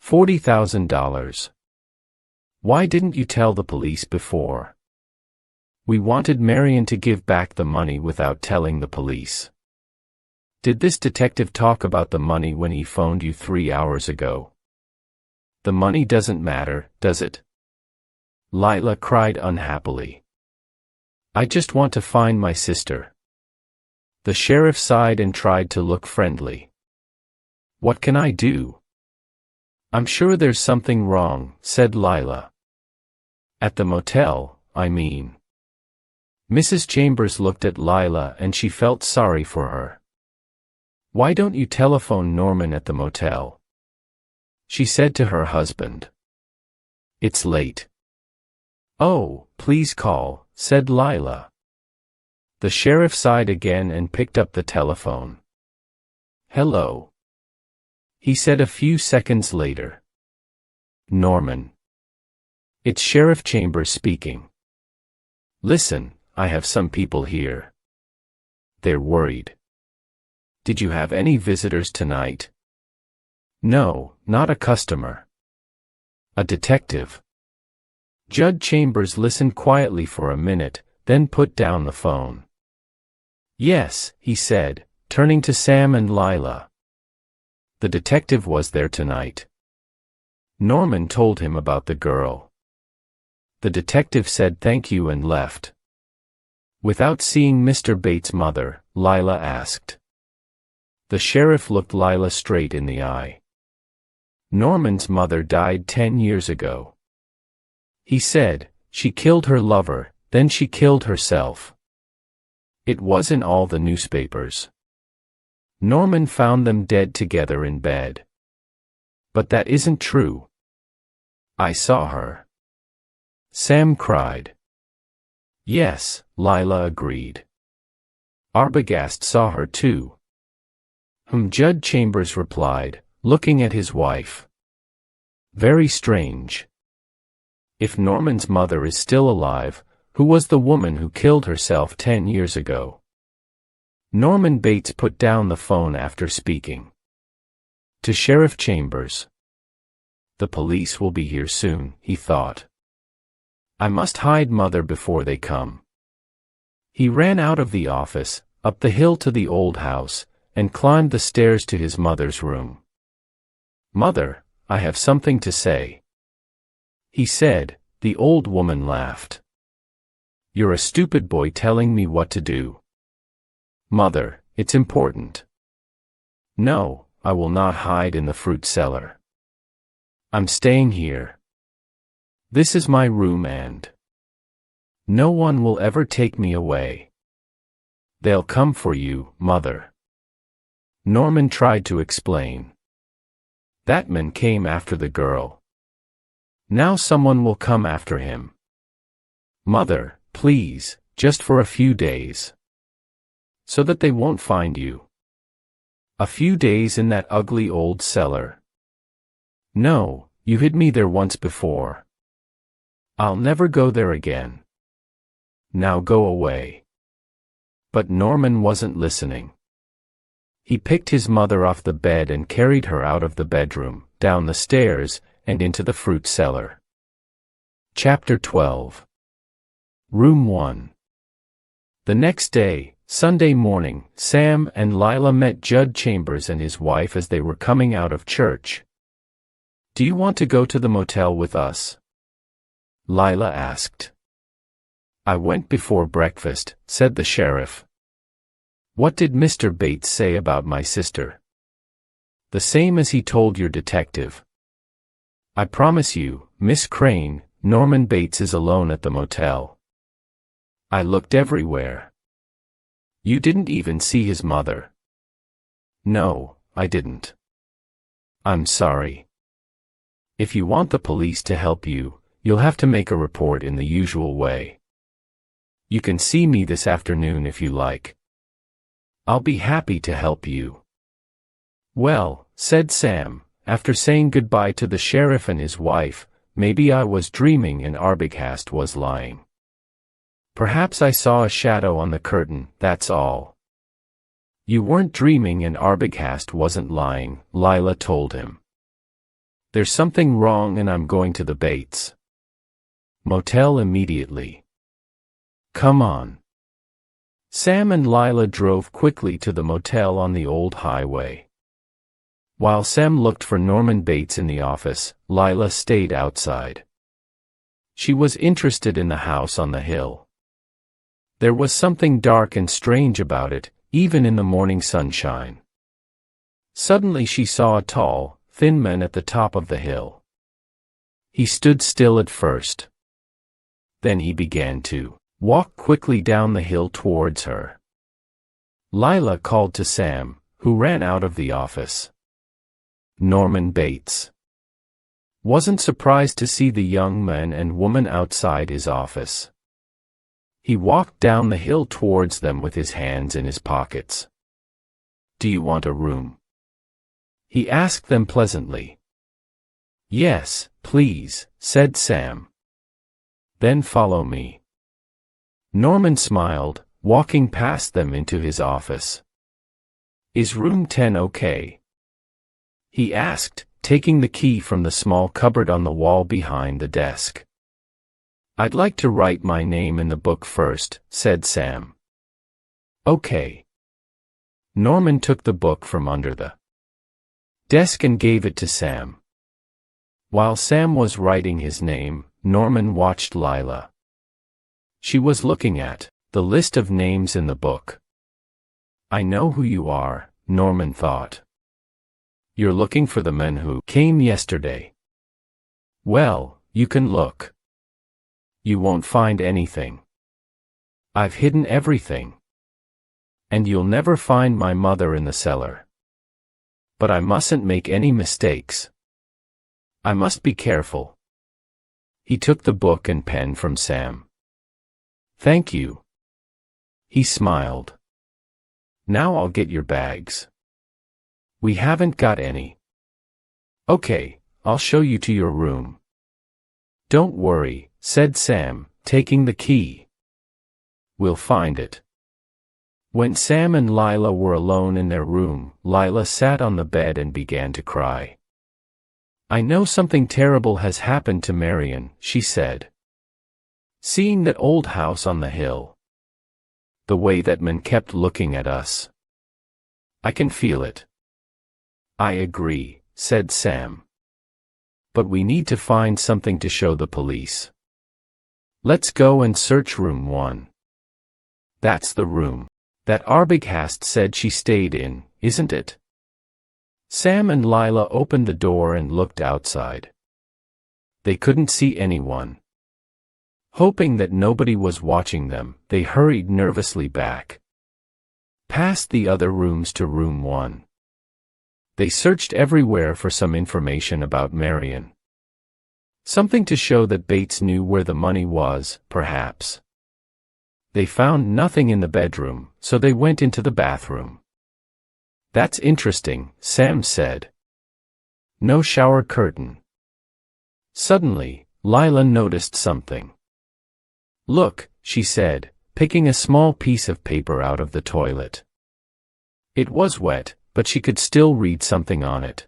$40,000. "Why didn't you tell the police before?" "We wanted Marion to give back the money without telling the police." "Did this detective talk about the money when he phoned you 3 hours ago?" "The money doesn't matter, does it?" Lila cried unhappily. "I just want to find my sister." The sheriff sighed and tried to look friendly. "What can I do?" "I'm sure there's something wrong," said Lila. "At the motel, I mean." Mrs. Chambers looked at Lila and she felt sorry for her. "Why don't you telephone Norman at the motel?" she said to her husband. "It's late." "Oh, please call," said Lila. The sheriff sighed again and picked up the telephone. "Hello," he said a few seconds later. "Norman. It's Sheriff Chambers speaking. Listen, I have some people here. They're worried. Did you have any visitors tonight?" "No, not a customer." "A detective?" Judge Chambers listened quietly for a minute, then put down the phone. "Yes," he said, turning to Sam and Lila. "The detective was there tonight. Norman told him about the girl. The detective said thank you and left." Without seeing Mr. Bates' mother, Lila asked. The sheriff looked Lila straight in the eye. "Norman's mother died 10 years ago. He said, she killed her lover, then she killed herself. It was in all the newspapers. Norman found them dead together in bed. But that isn't true. I saw her." Sam cried. "Yes," Lila agreed. "Arbogast saw her too." Judge Chambers replied, looking at his wife. "Very strange. If Norman's mother is still alive, who was the woman who killed herself 10 years ago?" Norman Bates put down the phone after speaking. To Sheriff Chambers. "The police will be here soon," he thought. "I must hide Mother before they come." He ran out of the office, up the hill to the old house, and climbed the stairs to his mother's room. "Mother, I have something to say," he said. The old woman laughed. "You're a stupid boy telling me what to do." "Mother, it's important." "No, I will not hide in the fruit cellar. I'm staying here. This is my room and no one will ever take me away." "They'll come for you, Mother." Norman tried to explain. "That man came after the girl. Now someone will come after him." "Mother, please, just for a few days. So that they won't find you." "A few days in that ugly old cellar?" "No, you hid me there once before. I'll never go there again. Now go away." But Norman wasn't listening. He picked his mother off the bed and carried her out of the bedroom, down the stairs, and into the fruit cellar. Chapter 12. Room 1. The next day, Sunday morning, Sam and Lila met Judge Chambers and his wife as they were coming out of church. "Do you want to go to the motel with us?" Lila asked. "I went before breakfast," said the sheriff. "What did Mr. Bates say about my sister?" "The same as he told your detective. I promise you, Miss Crane, Norman Bates is alone at the motel. I looked everywhere." You didn't even see his mother? No, I didn't. I'm sorry. If you want the police to help you, you'll have to make a report in the usual way. You can see me this afternoon if you like. I'll be happy to help you. Well, said Sam, after saying goodbye to the sheriff and his wife, maybe I was dreaming and Arbogast was lying. Perhaps I saw a shadow on the curtain, that's all. You weren't dreaming and Arbogast wasn't lying, Lila told him. There's something wrong and I'm going to the Bates motel immediately. Come on. Sam and Lila drove quickly to the motel on the old highway. While Sam looked for Norman Bates in the office, Lila stayed outside. She was interested in the house on the hill. There was something dark and strange about it, even in the morning sunshine. Suddenly she saw a tall, thin man at the top of the hill. He stood still at first. Then he began to walk quickly down the hill towards her. Lila called to Sam, who ran out of the office. Norman Bates wasn't surprised to see the young man and woman outside his office. He walked down the hill towards them with his hands in his pockets. Do you want a room? He asked them pleasantly. Yes, please, said Sam. Then follow me. Norman smiled, walking past them into his office. Is room 10 okay? He asked, taking the key from the small cupboard on the wall behind the desk. I'd like to write my name in the book first, said Sam. Okay. Norman took the book from under the desk and gave it to Sam. While Sam was writing his name, Norman watched Lila. She was looking at the list of names in the book. I know who you are, Norman thought. You're looking for the men who came yesterday. Well, you can look. You won't find anything. I've hidden everything. And you'll never find my mother in the cellar. But I mustn't make any mistakes. I must be careful. He took the book and pen from Sam. Thank you. He smiled. Now I'll get your bags. We haven't got any. Okay, I'll show you to your room. Don't worry, said Sam, taking the key. We'll find it. When Sam and Lila were alone in their room, Lila sat on the bed and began to cry. I know something terrible has happened to Marion, she said. Seeing that old house on the hill. The way that man kept looking at us. I can feel it. I agree, said Sam. But we need to find something to show the police. Let's go and search room 1. That's the room that Arbogast said she stayed in, isn't it? Sam and Lila opened the door and looked outside. They couldn't see anyone. Hoping that nobody was watching them, they hurried nervously back. Past the other rooms to room 1. They searched everywhere for some information about Marion. Something to show that Bates knew where the money was, perhaps. They found nothing in the bedroom, so they went into the bathroom. That's interesting, Sam said. No shower curtain. Suddenly, Lila noticed something. Look, she said, picking a small piece of paper out of the toilet. It was wet, but she could still read something on it.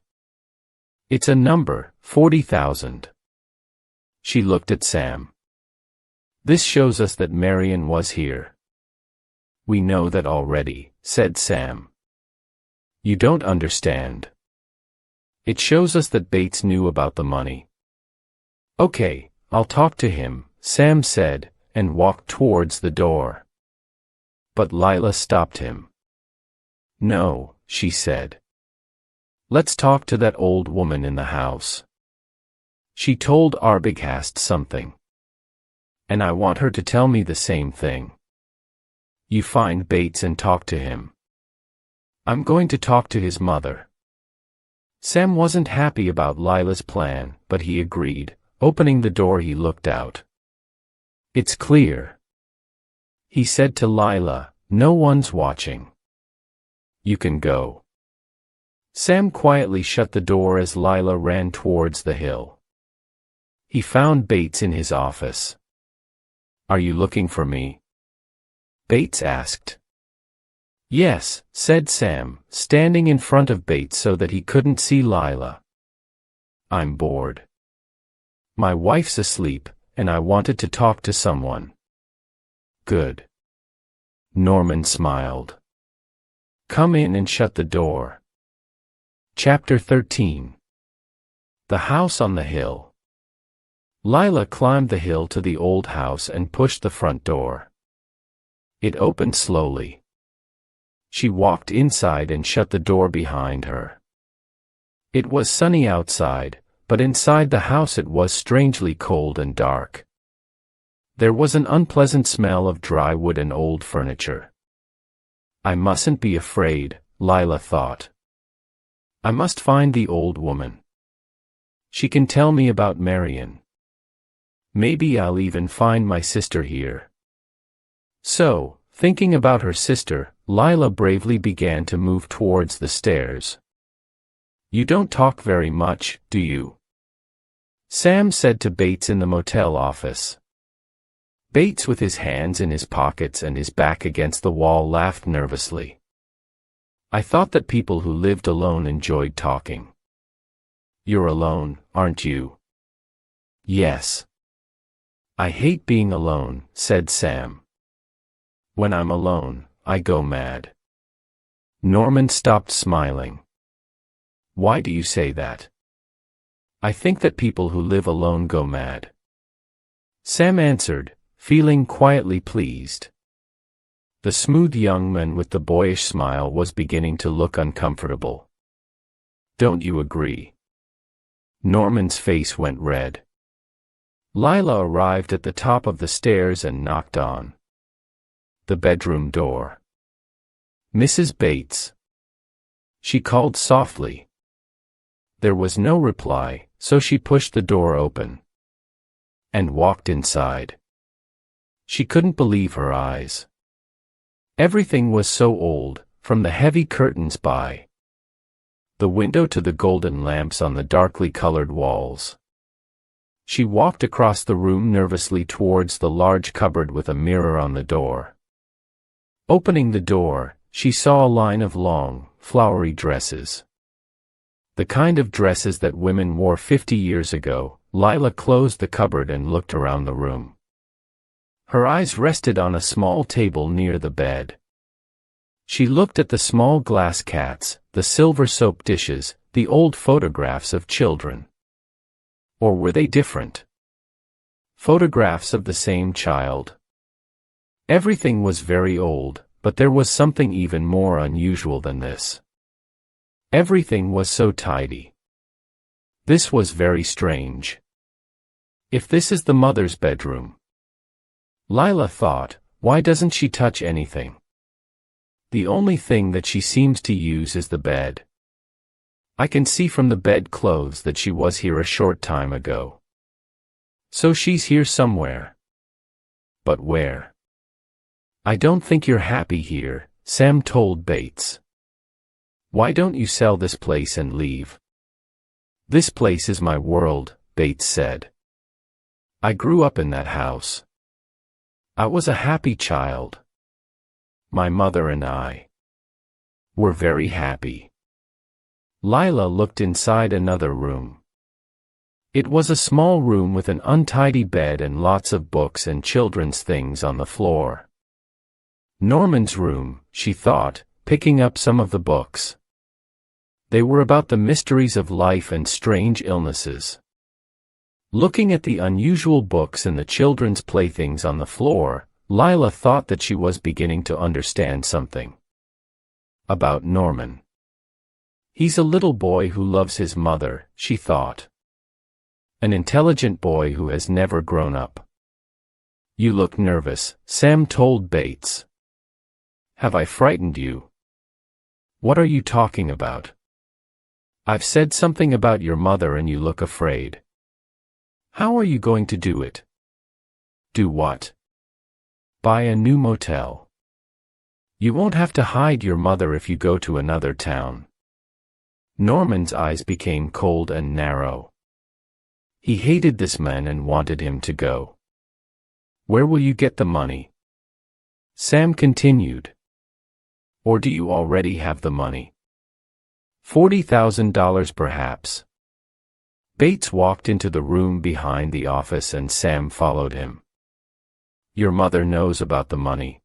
It's a number, 40,000. She looked at Sam. This shows us that Marion was here. We know that already, said Sam. You don't understand. It shows us that Bates knew about the money. Okay, I'll talk to him, Sam said, and walked towards the door. But Lila stopped him. No, she said. Let's talk to that old woman in the house. She told Arbogast something. And I want her to tell me the same thing. You find Bates and talk to him. I'm going to talk to his mother. Sam wasn't happy about Lila's plan, but he agreed. Opening the door, he looked out. It's clear, he said to Lila. No one's watching. You can go. Sam quietly shut the door as Lila ran towards the hill. He found Bates in his office. Are you looking for me? Bates asked. Yes, said Sam, standing in front of Bates so that he couldn't see Lila. I'm bored. My wife's asleep, and I wanted to talk to someone. Good. Norman smiled. Come in and shut the door. Chapter 13. The House on the Hill. Lila climbed the hill to the old house and pushed the front door. It opened slowly. She walked inside and shut the door behind her. It was sunny outside, but inside the house it was strangely cold and dark. There was an unpleasant smell of dry wood and old furniture. I mustn't be afraid, Lila thought. I must find the old woman. She can tell me about Marion. Maybe I'll even find my sister here. So, thinking about her sister, Lila bravely began to move towards the stairs. You don't talk very much, do you? Sam said to Bates in the motel office. Bates, with his hands in his pockets and his back against the wall, laughed nervously. I thought that people who lived alone enjoyed talking. You're alone, aren't you? Yes. I hate being alone, said Sam. When I'm alone, I go mad. Norman stopped smiling. Why do you say that? I think that people who live alone go mad. Sam answered, feeling quietly pleased. The smooth young man with the boyish smile was beginning to look uncomfortable. Don't you agree? Norman's face went red. Lila arrived at the top of the stairs and knocked on the bedroom door. Mrs. Bates. She called softly. There was no reply, so she pushed the door open and walked inside. She couldn't believe her eyes. Everything was so old, from the heavy curtains by the window to the golden lamps on the darkly colored walls. She walked across the room nervously towards the large cupboard with a mirror on the door. Opening the door, she saw a line of long, flowery dresses. The kind of dresses that women wore 50 years ago. Lila closed the cupboard and looked around the room. Her eyes rested on a small table near the bed. She looked at the small glass cats, the silver soap dishes, the old photographs of children. Or were they different? Photographs of the same child? Everything was very old, but there was something even more unusual than this. Everything was so tidy. This was very strange. If this is the mother's bedroom, Lila thought, why doesn't she touch anything? The only thing that she seems to use is the bed. I can see from the bed clothes that she was here a short time ago. So she's here somewhere. But where? I don't think you're happy here, Sam told Bates. Why don't you sell this place and leave? This place is my world, Bates said. I grew up in that house. I was a happy child. My mother and I were very happy. Lila looked inside another room. It was a small room with an untidy bed and lots of books and children's things on the floor. Norman's room, she thought, picking up some of the books. They were about the mysteries of life and strange illnesses. Looking at the unusual books and the children's playthings on the floor, Lila thought that she was beginning to understand something about Norman. He's a little boy who loves his mother, she thought. An intelligent boy who has never grown up. You look nervous, Sam told Bates. Have I frightened you? What are you talking about? I've said something about your mother and you look afraid. How are you going to do it? Do what? Buy a new motel. You won't have to hide your mother if you go to another town. Norman's eyes became cold and narrow. He hated this man and wanted him to go. Where will you get the money? Sam continued. Or do you already have the money? $40,000 perhaps. Bates walked into the room behind the office and Sam followed him. Your mother knows about the money.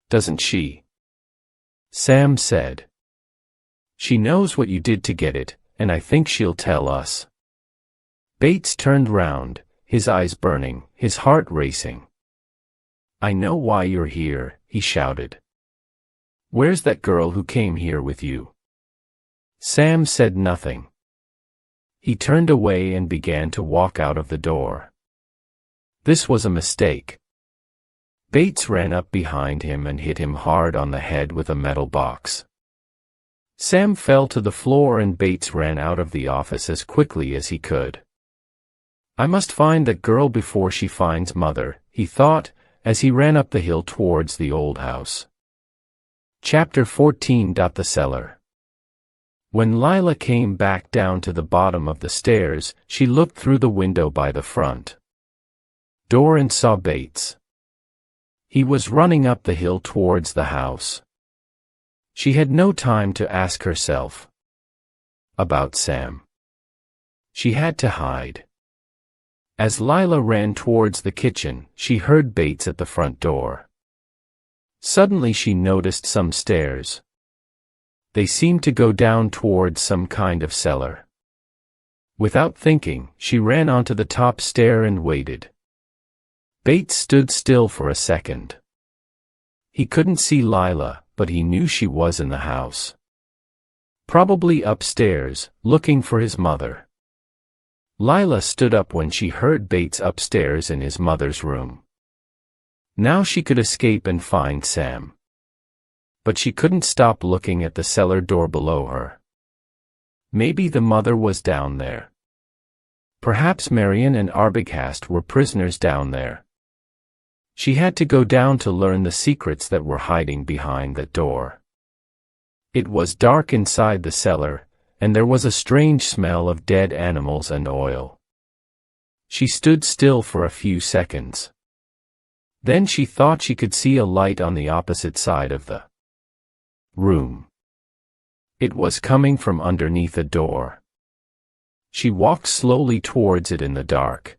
Doesn't she? Sam said. She knows what you did to get it, and I think she'll tell us. Bates turned round, his eyes burning, his heart racing. I know why you're here, he shouted. Where's that girl who came here with you? Sam said nothing. He turned away and began to walk out of the door. This was a mistake. Bates ran up behind him and hit him hard on the head with a metal box. Sam fell to the floor and Bates ran out of the office as quickly as he could. I must find that girl before she finds Mother, he thought, as he ran up the hill towards the old house. Chapter 14. The Cellar. When Lila came back down to the bottom of the stairs, she looked through the window by the front door and saw Bates. He was running up the hill towards the house. She had no time to ask herself about Sam. She had to hide. As Lila ran towards the kitchen, she heard Bates at the front door. Suddenly she noticed some stairs. They seemed to go down towards some kind of cellar. Without thinking, she ran onto the top stair and waited. Bates stood still for a second. He couldn't see Lila, but he knew she was in the house. Probably upstairs, looking for his mother. Lila stood up when she heard Bates upstairs in his mother's room. Now she could escape and find Sam. But she couldn't stop looking at the cellar door below her. Maybe the mother was down there. Perhaps Marion and Arbogast were prisoners down there. She had to go down to learn the secrets that were hiding behind that door. It was dark inside the cellar, and there was a strange smell of dead animals and oil. She stood still for a few seconds. Then she thought she could see a light on the opposite side of the room. It was coming from underneath a door. She walked slowly towards it in the dark.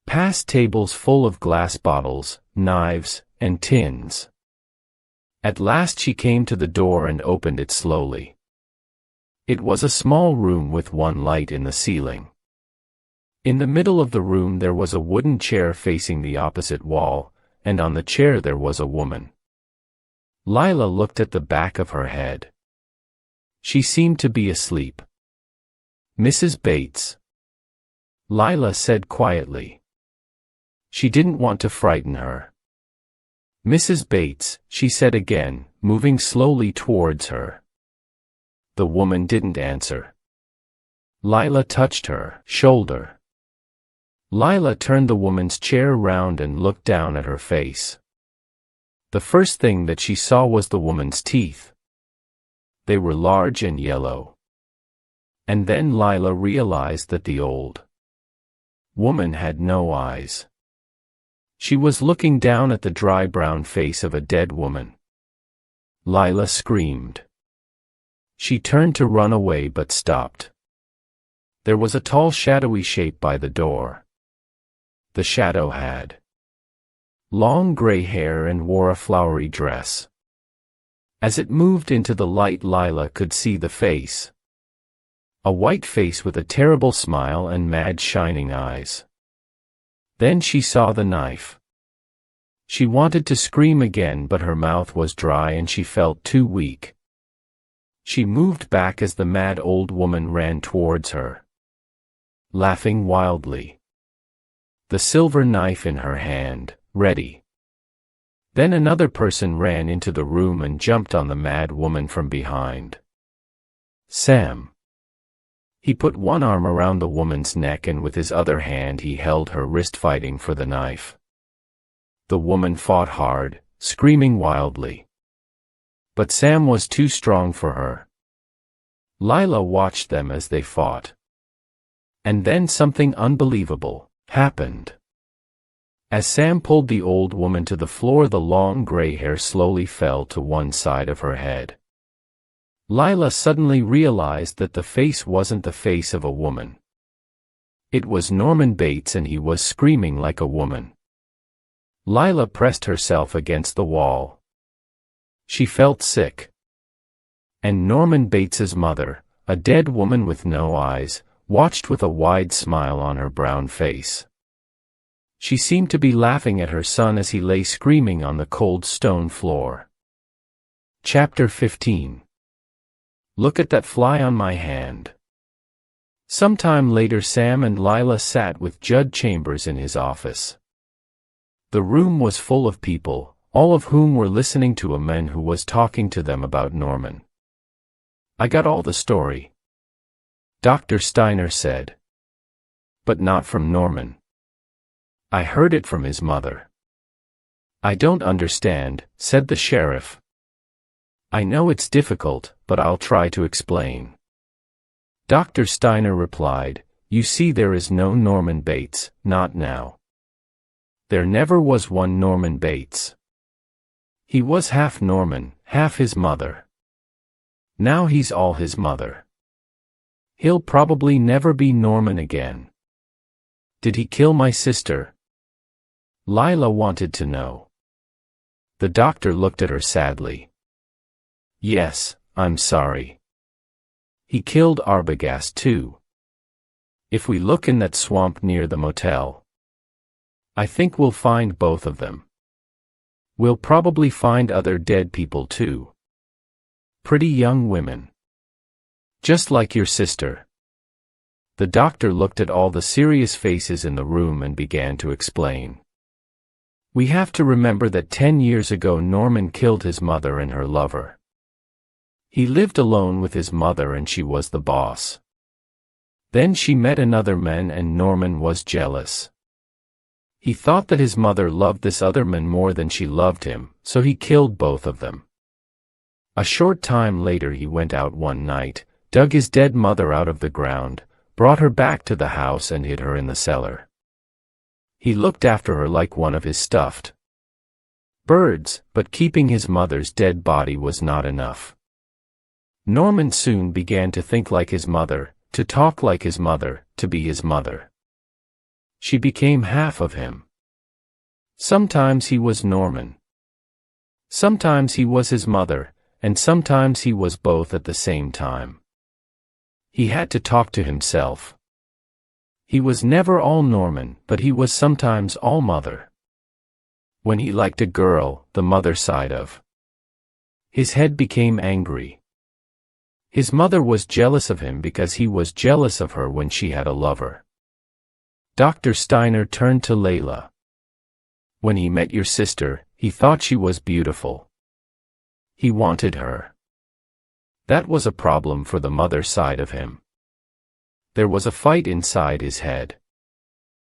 Past tables full of glass bottles, knives, and tins. At last she came to the door and opened it slowly. It was a small room with one light in the ceiling. In the middle of the room there was a wooden chair facing the opposite wall, and on the chair there was a woman. Lila looked at the back of her head. She seemed to be asleep. Mrs. Bates, Lila said quietly. She didn't want to frighten her. Mrs. Bates, she said again, moving slowly towards her. The woman didn't answer. Lila touched her shoulder. Lila turned the woman's chair round and looked down at her face. The first thing that she saw was the woman's teeth. They were large and yellow. And then Lila realized that the old woman had no eyes. She was looking down at the dry brown face of a dead woman. Lila screamed. She turned to run away but stopped. There was a tall shadowy shape by the door. The shadow had long gray hair and wore a flowery dress. As it moved into the light, Lila could see the face. A white face with a terrible smile and mad shining eyes. Then she saw the knife. She wanted to scream again, but her mouth was dry and she felt too weak. She moved back as the mad old woman ran towards her, laughing wildly. The silver knife in her hand, ready. Then another person ran into the room and jumped on the mad woman from behind. Sam. He put one arm around the woman's neck and with his other hand he held her wrist, fighting for the knife. The woman fought hard, screaming wildly. But Sam was too strong for her. Lila watched them as they fought. And then something unbelievable happened. As Sam pulled the old woman to the floor, the long gray hair slowly fell to one side of her head. Lila suddenly realized that the face wasn't the face of a woman. It was Norman Bates, and he was screaming like a woman. Lila pressed herself against the wall. She felt sick. And Norman Bates's mother, a dead woman with no eyes, watched with a wide smile on her brown face. She seemed to be laughing at her son as he lay screaming on the cold stone floor. Chapter 15. Look at that fly on my hand. Sometime later, Sam and Lila sat with Judge Chambers in his office. The room was full of people, all of whom were listening to a man who was talking to them about Norman. I got all the story, Dr. Steiner said. But not from Norman. I heard it from his mother. I don't understand, said the sheriff. I know it's difficult, but I'll try to explain. Dr. Steiner replied, you see, there is no Norman Bates, not now. There never was one Norman Bates. He was half Norman, half his mother. Now he's all his mother. He'll probably never be Norman again. Did he kill my sister? Lila wanted to know. The doctor looked at her sadly. Yes, I'm sorry. He killed Arbogast too. If we look in that swamp near the motel, I think we'll find both of them. We'll probably find other dead people too. Pretty young women. Just like your sister. The doctor looked at all the serious faces in the room and began to explain. We have to remember that 10 years ago Norman killed his mother and her lover. He lived alone with his mother and she was the boss. Then she met another man and Norman was jealous. He thought that his mother loved this other man more than she loved him, so he killed both of them. A short time later he went out one night, dug his dead mother out of the ground, brought her back to the house and hid her in the cellar. He looked after her like one of his stuffed birds, but keeping his mother's dead body was not enough. Norman soon began to think like his mother, to talk like his mother, to be his mother. She became half of him. Sometimes he was Norman. Sometimes he was his mother, and sometimes he was both at the same time. He had to talk to himself. He was never all Norman, but he was sometimes all mother. When he liked a girl, the mother side of his head became angry. His mother was jealous of him because he was jealous of her when she had a lover. Dr. Steiner turned to Layla. When he met your sister, he thought she was beautiful. He wanted her. That was a problem for the mother side of him. There was a fight inside his head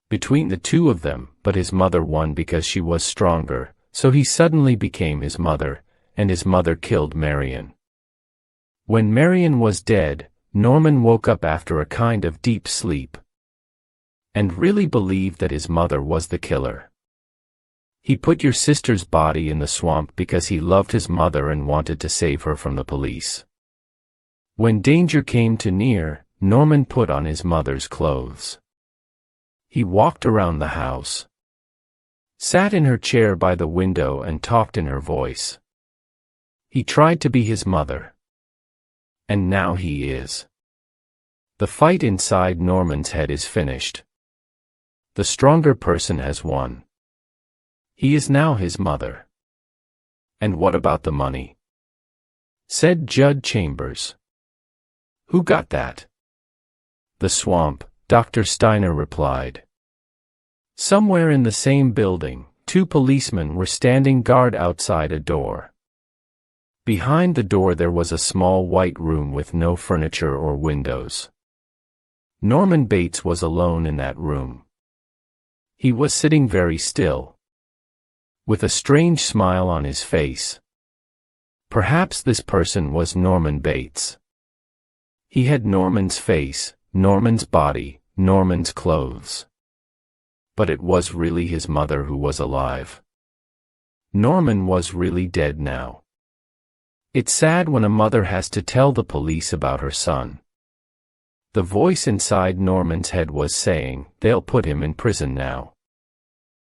between the two of them, but his mother won because she was stronger, so he suddenly became his mother, and his mother killed Marion. When Marion was dead, Norman woke up after a kind of deep sleep and really believed that his mother was the killer. He put your sister's body in the swamp because he loved his mother and wanted to save her from the police. When danger came too near, Norman put on his mother's clothes. He walked around the house, sat in her chair by the window and talked in her voice. He tried to be his mother. And now he is. The fight inside Norman's head is finished. The stronger person has won. He is now his mother. And what about the money? Said Judge Chambers. Who got that? The swamp, Dr. Steiner replied. Somewhere in the same building, 2 policemen were standing guard outside a door. Behind the door there was a small white room with no furniture or windows. Norman Bates was alone in that room. He was sitting very still, with a strange smile on his face. Perhaps this person was Norman Bates. He had Norman's face, Norman's body, Norman's clothes. But it was really his mother who was alive. Norman was really dead now. It's sad when a mother has to tell the police about her son. The voice inside Norman's head was saying, "They'll put him in prison now."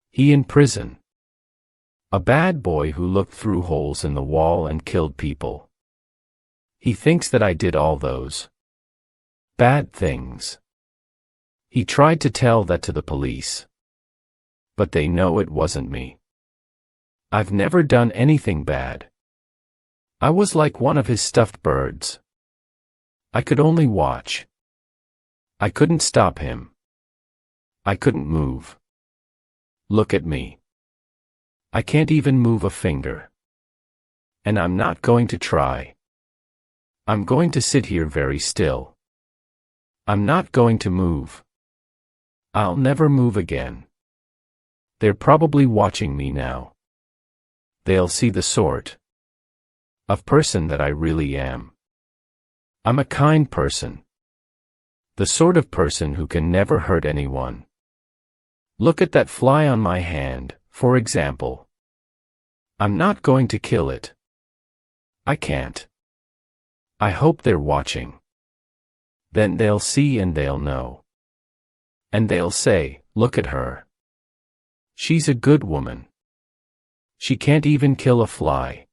He in prison. A bad boy who looked through holes in the wall and killed people. He thinks that I did all those bad things. He tried to tell that to the police. But they know it wasn't me. I've never done anything bad. I was like one of his stuffed birds. I could only watch. I couldn't stop him. I couldn't move. Look at me. I can't even move a finger. And I'm not going to try. I'm going to sit here very still. I'm not going to move. I'll never move again. They're probably watching me now. They'll see the sort of person that I really am. I'm a kind person. The sort of person who can never hurt anyone. Look at that fly on my hand, for example. I'm not going to kill it. I can't. I hope they're watching. Then they'll see and they'll know. And they'll say, "Look at her. She's a good woman. She can't even kill a fly."